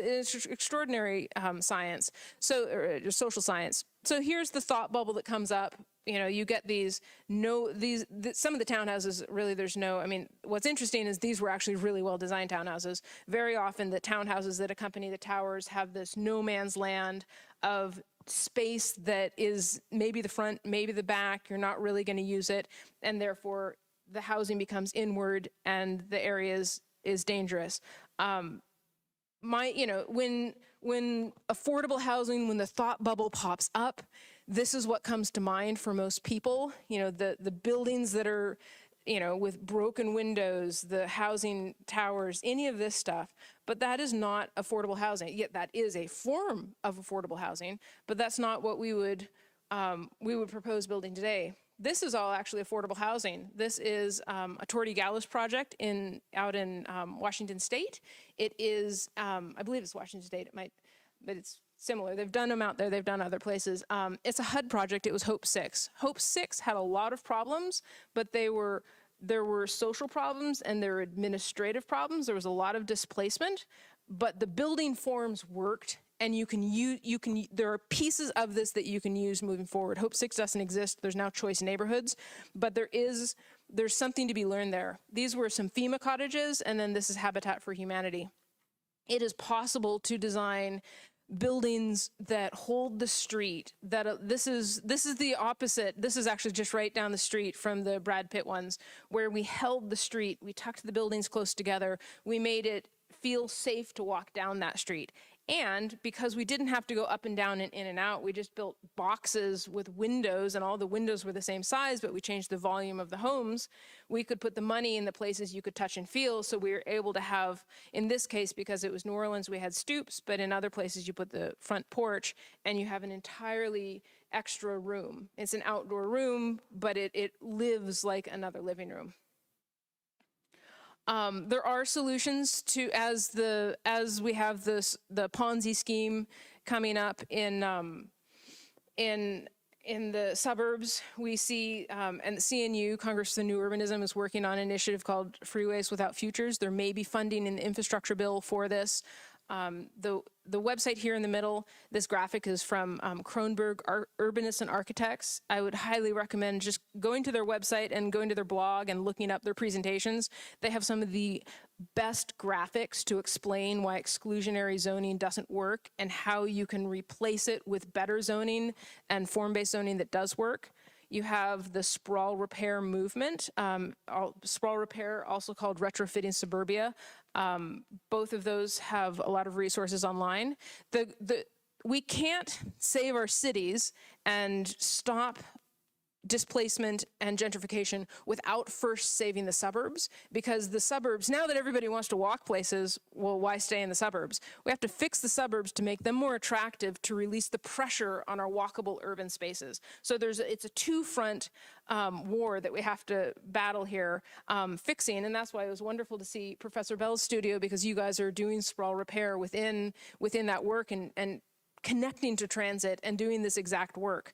extraordinary science, or social science. So here's the thought bubble that comes up. You know, you get some of the townhouses, really there's no, I mean, what's interesting is these were actually really well-designed townhouses. Very often the townhouses that accompany the towers have this no man's land of space that is maybe the front, maybe the back, you're not really going to use it, and therefore the housing becomes inward and the area is dangerous. When affordable housing, when the thought bubble pops up, this is what comes to mind for most people. You know, the buildings that are, with broken windows, the housing towers, any of this stuff. But that is not affordable housing. Yet that is a form of affordable housing, but that's not what we would propose building today. This is all actually affordable housing. This is a Torrey Gallows project out in Washington State. It is, I believe it's Washington State. It might, but it's similar. They've done them out there. They've done other places. It's a HUD project. It was Hope 6. Hope 6 had a lot of problems, but there were social problems and there were administrative problems. There was a lot of displacement, but the building forms worked. And there are pieces of this that you can use moving forward. Hope 6 doesn't exist. There's now Choice Neighborhoods, but there's something to be learned there. These were some FEMA cottages, and then this is Habitat for Humanity. It is possible to design buildings that hold the street, that this is the opposite. This is actually just right down the street from the Brad Pitt ones, where we held the street, we tucked the buildings close together, we made it feel safe to walk down that street. And because we didn't have to go up and down and in and out, we just built boxes with windows, and all the windows were the same size, but we changed the volume of the homes. We could put the money in the places you could touch and feel, so we were able to have, in this case, because it was New Orleans, we had stoops, but in other places you put the front porch, and you have an entirely extra room. It's an outdoor room, but it lives like another living room. There are solutions to, as we have the Ponzi scheme coming up in the suburbs. We see, and the CNU, Congress for New Urbanism, is working on an initiative called Freeways Without Futures. There may be funding in the infrastructure bill for this. The website here in the middle, this graphic is from Kleinenberg Urbanists and Architects. I would highly recommend just going to their website and going to their blog and looking up their presentations. They have some of the best graphics to explain why exclusionary zoning doesn't work and how you can replace it with better zoning and form-based zoning that does work. You have the sprawl repair movement, sprawl repair, also called retrofitting suburbia. Both of those have a lot of resources online. We can't save our cities and stop displacement and gentrification without first saving the suburbs, because the suburbs, now that everybody wants to walk places, well, why stay in the suburbs? We have to fix the suburbs to make them more attractive, to release the pressure on our walkable urban spaces. So it's a two-front war that we have to battle here, fixing, and that's why it was wonderful to see Professor Bell's studio, because you guys are doing sprawl repair within that work and connecting to transit and doing this exact work.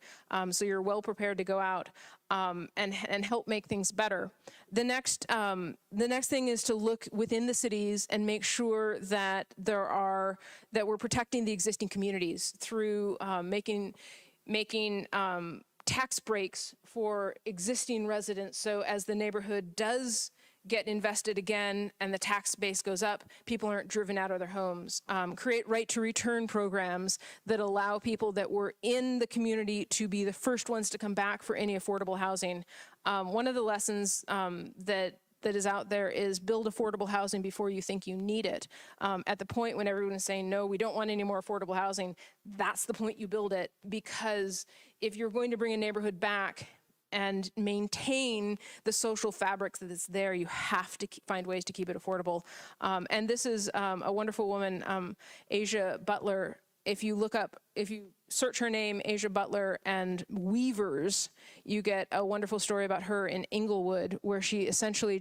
So you're well prepared to go out and help make things better. The next thing is to look within the cities and make sure that we're protecting the existing communities through making tax breaks for existing residents. So as the neighborhood does get invested again and the tax base goes up, people aren't driven out of their homes. Create right to return programs that allow people that were in the community to be the first ones to come back for any affordable housing. One of the lessons that is out there is build affordable housing before you think you need it. At the point when everyone is saying, no, we don't want any more affordable housing, that's the point you build it, because if you're going to bring a neighborhood back and maintain the social fabric that is there, you have to find ways to keep it affordable. And this is a wonderful woman, Asia Butler. If you search her name, Asia Butler, and weavers, you get a wonderful story about her in Inglewood, where she essentially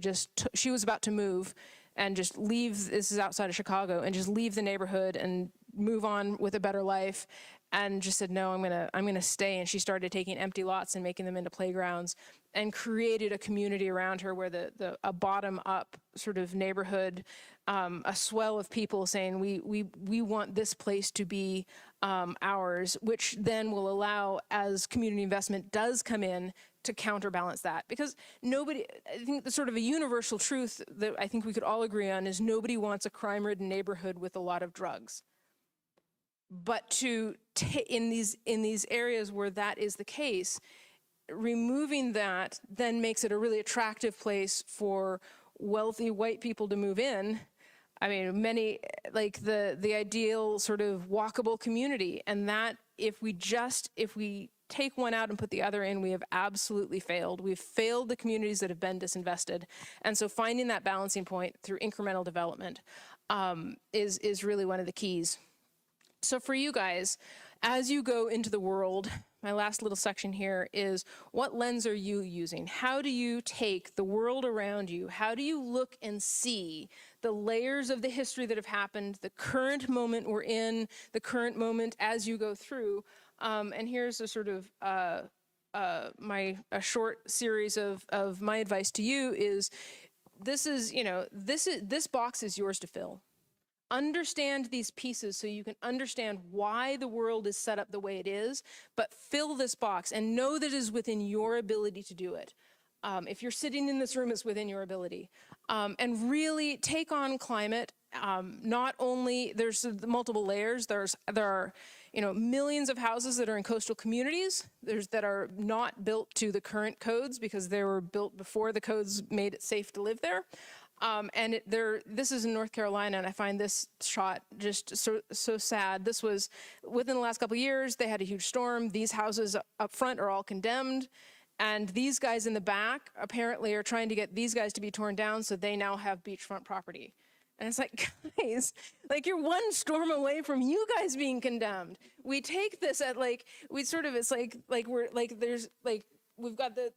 she was about to move and just leave, this is outside of Chicago, and just leave the neighborhood and move on with a better life, and just said, no, I'm gonna stay. And she started taking empty lots and making them into playgrounds, and created a community around her where a bottom up sort of neighborhood, a swell of people saying, we want this place to be ours, which then will allow, as community investment does come in, to counterbalance that. Because I think the sort of a universal truth that I think we could all agree on is nobody wants a crime-ridden neighborhood with a lot of drugs. But in these areas where that is the case, removing that then makes it a really attractive place for wealthy white people to move in. I mean, like the ideal sort of walkable community, and that if we take one out and put the other in, we have absolutely failed. We've failed the communities that have been disinvested. And so finding that balancing point through incremental development is really one of the keys. So for you guys, as you go into the world, my last little section here is, what lens are you using? How do you take the world around you? How do you look and see the layers of the history that have happened, the current moment we're in, the current moment as you go through? And here's a sort of a short series of my advice to you is, this box is yours to fill. Understand these pieces so you can understand why the world is set up the way it is, but fill this box and know that it is within your ability to do it. If you're sitting in this room, it's within your ability. And really take on climate not only there's multiple layers, there are millions of houses that are in coastal communities that are not built to the current codes because they were built before the codes made it safe to live there. This is in North Carolina, and I find this shot just so sad. This was within the last couple of years. They had a huge storm. These houses up front are all condemned, and these guys in the back apparently are trying to get these guys to be torn down so they now have beachfront property. And it's like, guys, like you're one storm away from you guys being condemned. We take this at we've got the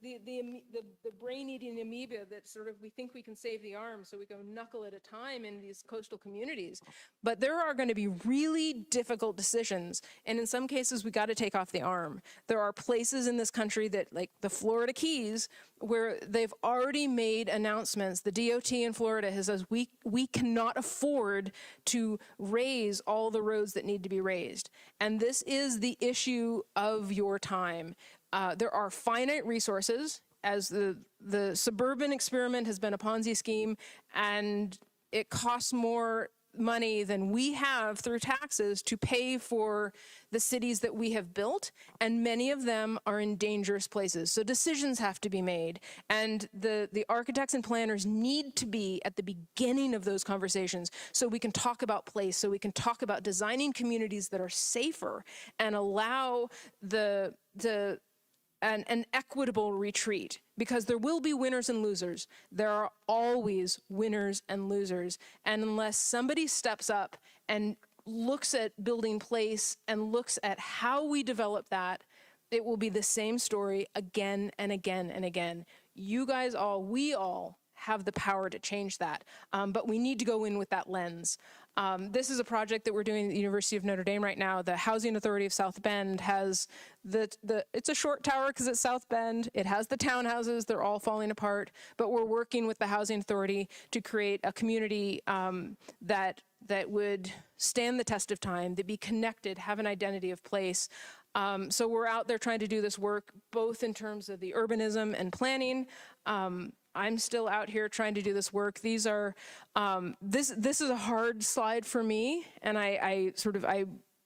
brain-eating amoeba that we think we can save the arm, so we go knuckle at a time in these coastal communities. But there are going to be really difficult decisions, and in some cases, we got to take off the arm. There are places in this country that, like the Florida Keys, where they've already made announcements. The DOT in Florida has says we cannot afford to raise all the roads that need to be raised, and this is the issue of your time. There are finite resources, as the suburban experiment has been a Ponzi scheme, and it costs more money than we have through taxes to pay for the cities that we have built, and many of them are in dangerous places. So decisions have to be made, and the architects and planners need to be at the beginning of those conversations so we can talk about place, so we can talk about designing communities that are safer and allow an equitable retreat, because there will be winners and losers. There are always winners and losers. And unless somebody steps up and looks at building place and looks at how we develop that, it will be the same story again and again and again. You guys we all have the power to change that, but we need to go in with that lens. This is a project that we're doing at the University of Notre Dame right now. The Housing Authority of South Bend has it's a short tower because it's South Bend. It has the townhouses, they're all falling apart, but we're working with the Housing Authority to create a community that would stand the test of time, that be connected, have an identity of place. So we're out there trying to do this work, both in terms of the urbanism and planning. I'm still out here trying to do this work. These are, this is a hard slide for me, and I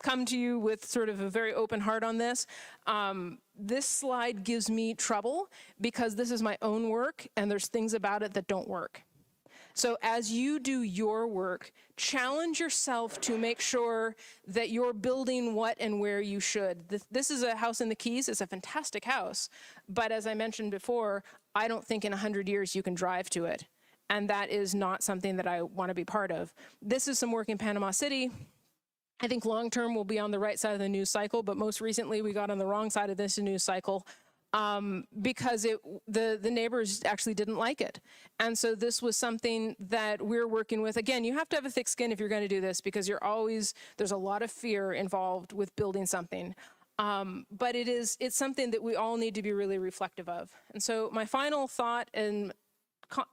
come to you with sort of a very open heart on this. This slide gives me trouble because this is my own work, and there's things about it that don't work. So as you do your work, challenge yourself to make sure that you're building what and where you should. This is a house in the Keys. It's a fantastic house. But as I mentioned before, I don't think in 100 years you can drive to it. And that is not something that I want to be part of. This is some work in Panama City. I think long-term we'll be on the right side of the news cycle, but most recently we got on the wrong side of this news cycle. Because the neighbors actually didn't like it. And so this was something that we're working with. Again, you have to have a thick skin if you're going to do this, because there's a lot of fear involved with building something. But it's something that we all need to be really reflective of. And so my final thought, and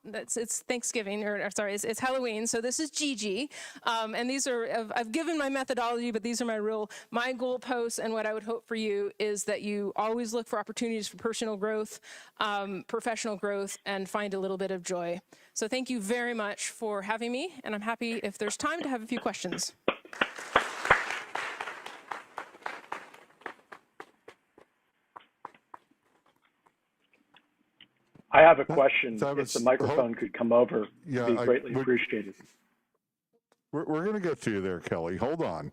it's Thanksgiving, or sorry, it's Halloween. So this is Gigi, and these are, I've given my methodology, but these are my goalposts, and what I would hope for you is that you always look for opportunities for personal growth, professional growth, and find a little bit of joy. So thank you very much for having me, and I'm happy if there's time to have a few questions. I have a question. If the microphone could come over, yeah, it'd be greatly appreciated. We're going to get to you there, Kelly. Hold on.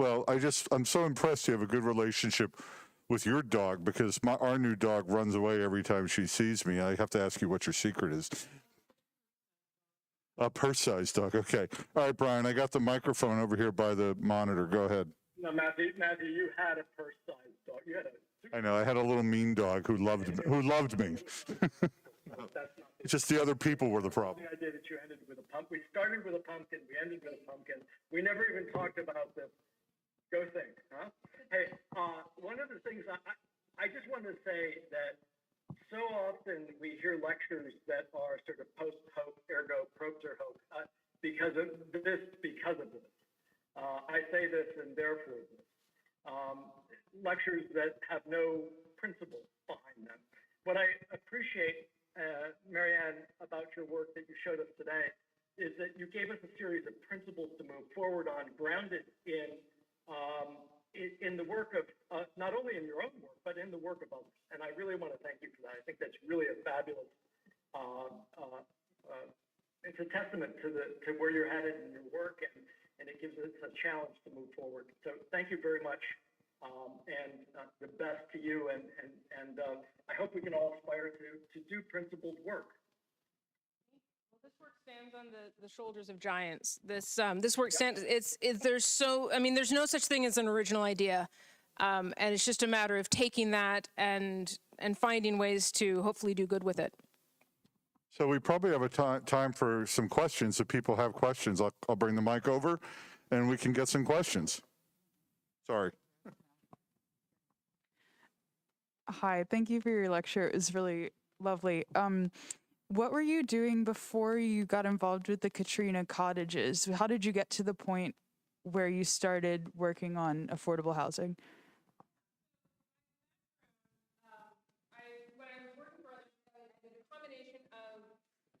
I'm so impressed you have a good relationship with your dog, because our new dog runs away every time she sees me. I have to ask you what your secret is. A purse-sized dog. Okay. All right, Brian, I got the microphone over here by the monitor. Go ahead. No, Matthew, you had a purse-sized dog. You had I know. I had a little mean dog who loved me. It's just the other people were the problem. The idea that you ended with a pumpkin. We started with a pumpkin. We ended with a pumpkin. We never even talked about the go thing, huh? Hey, one of the things I just wanted to say that so often we hear lectures that are sort of post hoc, ergo propter hoc, because of this. I say this and therefore this. Lectures that have no principle behind them. What I appreciate, Marianne, about your work that you showed us today is that you gave us a series of principles to move forward on, grounded in the work of, not only in your own work, but in the work of others. And I really want to thank you for that. I think that's really a fabulous, it's a testament to where you're headed in your work, and it gives us a challenge to move forward. So thank you very much, and the best to you. And I hope we can all aspire to do principled work. Well, this work stands on the shoulders of giants. This work stands. There's no such thing as an original idea, and it's just a matter of taking that and finding ways to hopefully do good with it. So we probably have a time for some questions. If people have questions, I'll bring the mic over and we can get some questions. Sorry. Hi, thank you for your lecture. It was really lovely. What were you doing before you got involved with the Katrina cottages? How did you get to the point where you started working on affordable housing? When I was working for others, I did a combination of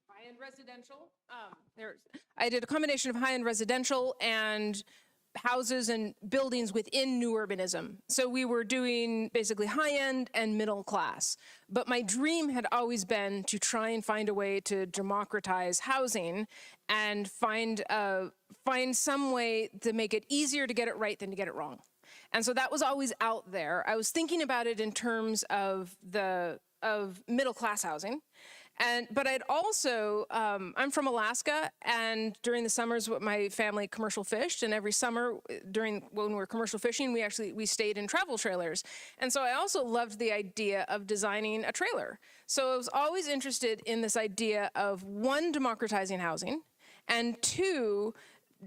high-end residential. I did a combination of high-end residential and houses and buildings within new urbanism. So we were doing basically high-end and middle class. But my dream had always been to try and find a way to democratize housing and find some way to make it easier to get it right than to get it wrong. And so that was always out there. I was thinking about it in terms of middle class housing. But I'd also, I'm from Alaska, and during the summers my family commercial fished, and every summer when we were commercial fishing, we stayed in travel trailers. And so I also loved the idea of designing a trailer. So I was always interested in this idea of, one, democratizing housing, and two,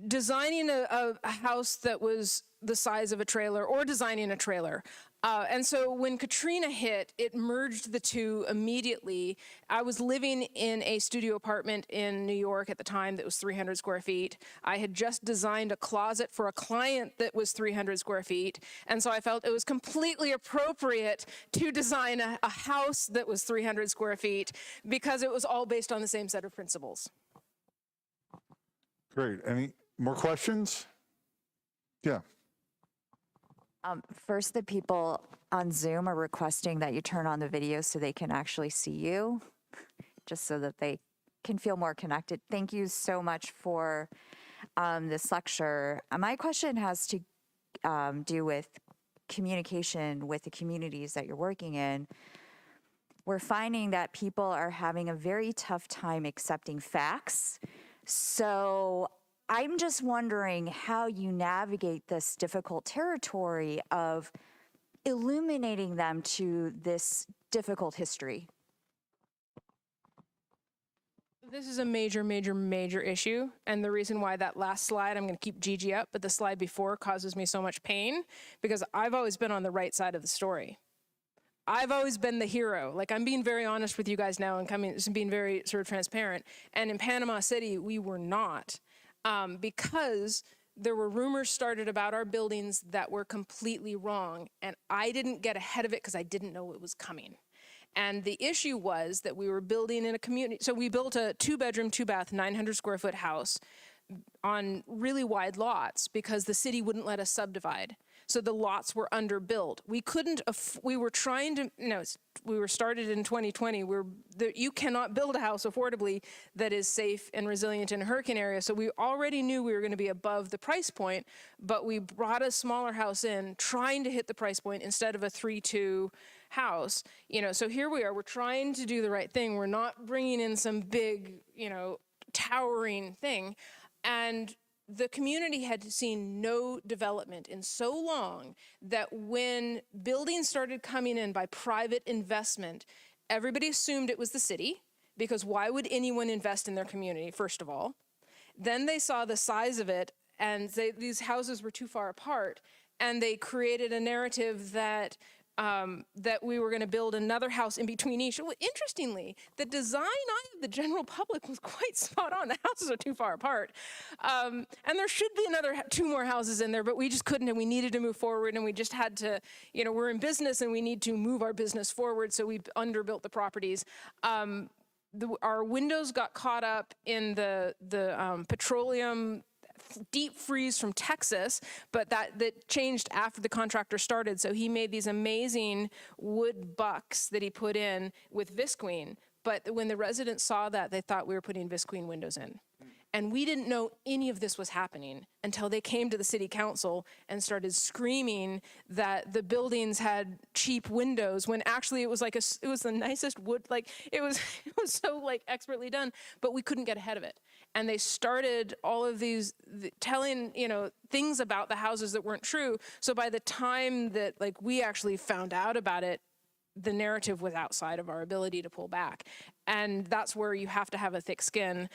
designing a house that was the size of a trailer, or designing a trailer. And so when Katrina hit, it merged the two immediately. I was living in a studio apartment in New York at the time that was 300 square feet. I had just designed a closet for a client that was 300 square feet. And so I felt it was completely appropriate to design a house that was 300 square feet because it was all based on the same set of principles. Great. Any more questions? Yeah. First, the people on Zoom are requesting that you turn on the video so they can actually see you, just so that they can feel more connected. Thank you so much for this lecture. My question has to do with communication with the communities that you're working in. We're finding that people are having a very tough time accepting facts. So I'm just wondering how you navigate this difficult territory of illuminating them to this difficult history. This is a major, major, major issue. And the reason why that last slide, I'm going to keep Gigi up, but the slide before causes me so much pain because I've always been on the right side of the story. I've always been the hero. Like, I'm being very honest with you guys now and being very sort of transparent. And in Panama City, we were not. Because there were rumors started about our buildings that were completely wrong, and I didn't get ahead of it because I didn't know it was coming. And the issue was that we were building in a community. So we built a 2-bedroom, 2-bath, 900 square foot house on really wide lots because the city wouldn't let us subdivide. So the lots were underbuilt. We were trying to, we were started in 2020. You cannot build a house affordably that is safe and resilient in a hurricane area. So we already knew we were going to be above the price point, but we brought a smaller house in trying to hit the price point instead of a 3-2 house. So here we are, we're trying to do the right thing. We're not bringing in some big, towering thing. And the community had seen no development in so long that when buildings started coming in by private investment, everybody assumed it was the city, because why would anyone invest in their community, first of all? Then they saw the size of it, and these houses were too far apart, and they created a narrative that we were going to build another house in between each. Well, interestingly, the design eye of the general public was quite spot on. The houses are too far apart. And there should be 2 more houses in there, but we just couldn't, and we needed to move forward, and we just had to, we're in business and we need to move our business forward, so we underbuilt the properties. our windows got caught up in the petroleum deep freeze from Texas, but that changed after the contractor started. So he made these amazing wood bucks that he put in with visqueen. But when the residents saw that, they thought we were putting visqueen windows in. And we didn't know any of this was happening until they came to the city council and started screaming that the buildings had cheap windows, when actually it was like it was the nicest wood, like it was so like expertly done, but we couldn't get ahead of it. And they started all of these telling, things about the houses that weren't true. So by the time that like we actually found out about it, the narrative was outside of our ability to pull back. And that's where you have to have a thick skin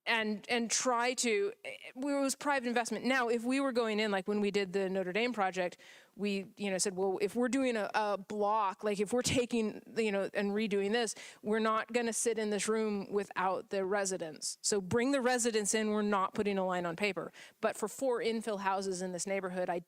and try to, it was private investment. Now, if we were going in, like when we did the Notre Dame project, we, said, well, if we're doing a block, like if we're taking, and redoing this, we're not going to sit in this room without the residents. So bring the residents in, we're not putting a line on paper. But for 4 infill houses in this neighborhood, I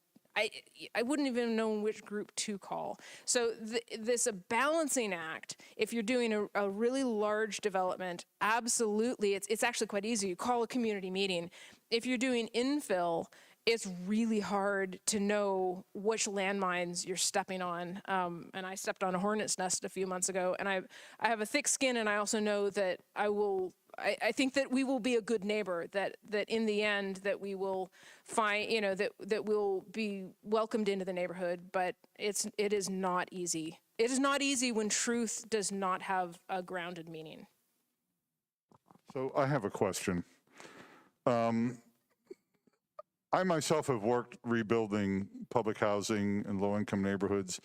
wouldn't even know which group to call. So this a balancing act. If you're doing a really large development, absolutely, it's actually quite easy. You call a community meeting. If you're doing infill, it's really hard to know which landmines you're stepping on. And I stepped on a hornet's nest a few months ago, and I have a thick skin, and I also know that I think that we will be a good neighbor, that in the end that we will find, that we'll be welcomed into the neighborhood, but it is not easy. It is not easy when truth does not have a grounded meaning. So I have a question. I myself have worked rebuilding public housing and low-income neighborhoods,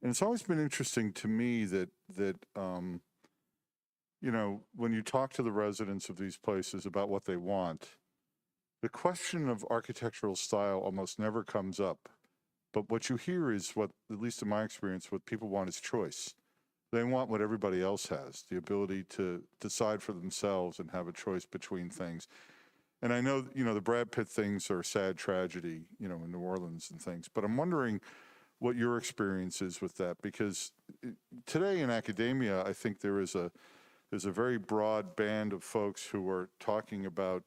and it's always been interesting to me that when you talk to the residents of these places about what they want, the question of architectural style almost never comes up. But what you hear is what, at least in my experience, what people want is choice. They want what everybody else has, the ability to decide for themselves and have a choice between things. And I know, the Brad Pitt things are a sad tragedy, in New Orleans and things, but I'm wondering what your experience is with that, because today in academia, I think there's a very broad band of folks who are talking about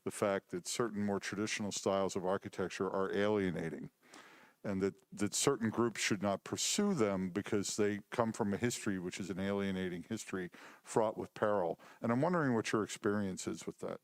the fact that certain more traditional styles of architecture are alienating, and that certain groups should not pursue them because they come from a history which is an alienating history fraught with peril. And I'm wondering what your experience is with that.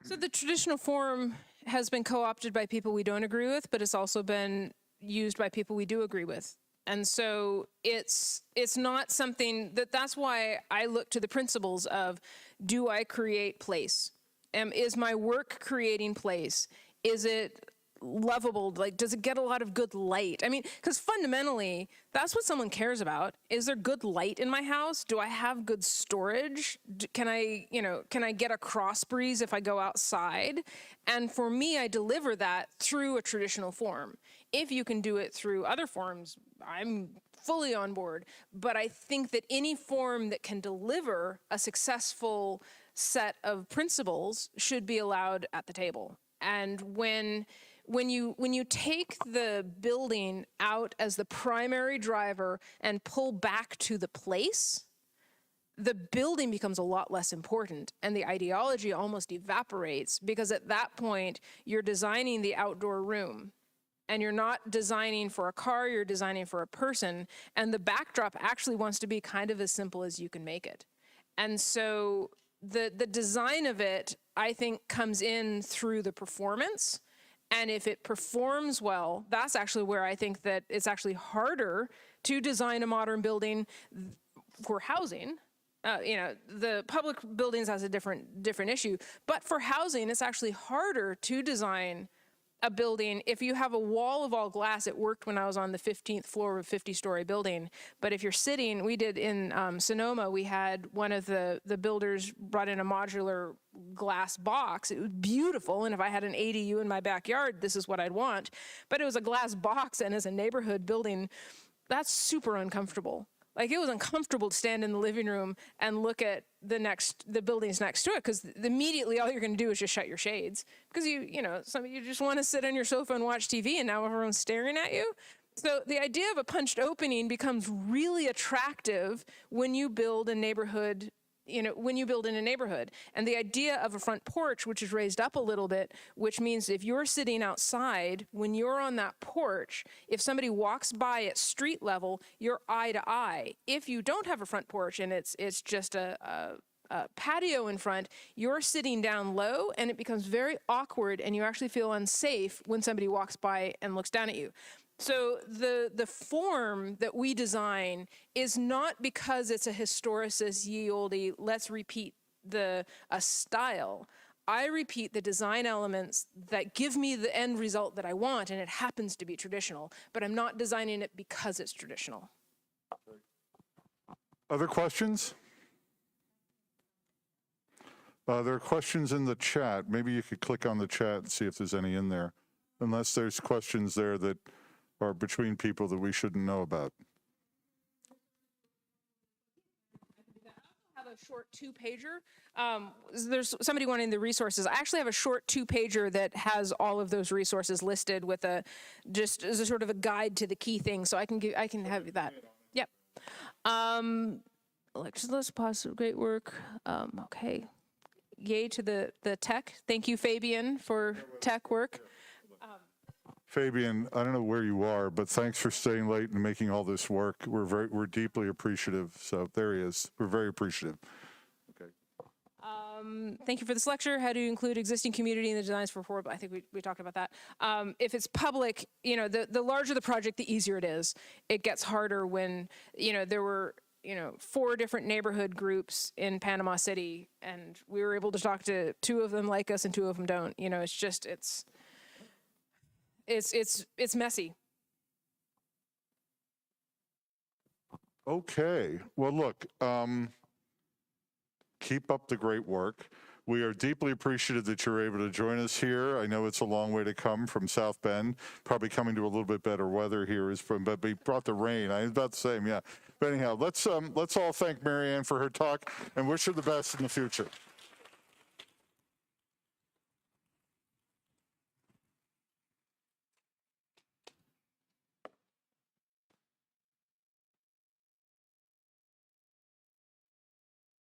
So the traditional form has been co-opted by people we don't agree with, but it's also been used by people we do agree with. And so it's not something that's why I look to the principles of, do I create place? Is my work creating place? Is it lovable? Like, does it get a lot of good light? I mean, because fundamentally, that's what someone cares about. Is there good light in my house? Do I have good storage? Can I get a cross breeze if I go outside? And for me, I deliver that through a traditional form. If you can do it through other forms, I'm fully on board. But I think that any form that can deliver a successful set of principles should be allowed at the table. And when you take the building out as the primary driver and pull back to the place, the building becomes a lot less important, and the ideology almost evaporates, because at that point you're designing the outdoor room, and you're not designing for a car, you're designing for a person, and the backdrop actually wants to be kind of as simple as you can make it. And so the design of it, I think, comes in through the performance. And if it performs well, that's actually where I think that it's actually harder to design a modern building for housing. The public buildings has a different issue, but for housing, it's actually harder to design a building. If you have a wall of all glass, it worked when I was on the 15th floor of a 50-story building. But if you're sitting, we did in Sonoma, we had one of the builders brought in a modular glass box. It was beautiful, and if I had an ADU in my backyard, this is what I'd want. But it was a glass box, and as a neighborhood building, that's super uncomfortable. Like, it was uncomfortable to stand in the living room and look at the buildings next to it, because immediately all you're going to do is just shut your shades, because you just want to sit on your sofa and watch TV, and now everyone's staring at you. So the idea of a punched opening becomes really attractive when you build a neighborhood, when you build in a neighborhood. And the idea of a front porch, which is raised up a little bit, which means if you're sitting outside, when you're on that porch, if somebody walks by at street level, you're eye to eye. If you don't have a front porch and it's just a patio in front, you're sitting down low and it becomes very awkward and you actually feel unsafe when somebody walks by and looks down at you. So the form that we design is not because it's a historicist, ye olde, let's repeat a style. I repeat the design elements that give me the end result that I want, and it happens to be traditional, but I'm not designing it because it's traditional. Other questions? There are questions in the chat. Maybe you could click on the chat and see if there's any in there, unless there's questions there that are between people that we shouldn't know about. I have a short 2-pager. There's somebody wanting the resources. I actually have a short 2-pager that has all of those resources listed with just as a sort of a guide to the key things. So I can have that. Yep. Elections, positive, great work. Okay. Yay to the tech. Thank you, Fabian, for tech work. Fabian, I don't know where you are, but thanks for staying late and making all this work. We're deeply appreciative. So there he is. We're very appreciative. Okay. Thank you for this lecture. How do you include existing community in the designs for affordable? I think we talked about that. If it's public, the larger the project, the easier it is. It gets harder when, there were 4 different neighborhood groups in Panama City, and we were able to talk to 2 of them like us and 2 of them don't. It's messy. Okay. Well, look, keep up the great work. We are deeply appreciative that you're able to join us here. I know it's a long way to come from South Bend, probably coming to a little bit better weather here, but we brought the rain. I was about to say, yeah. But anyhow, let's all thank Marianne for her talk and wish her the best in the future.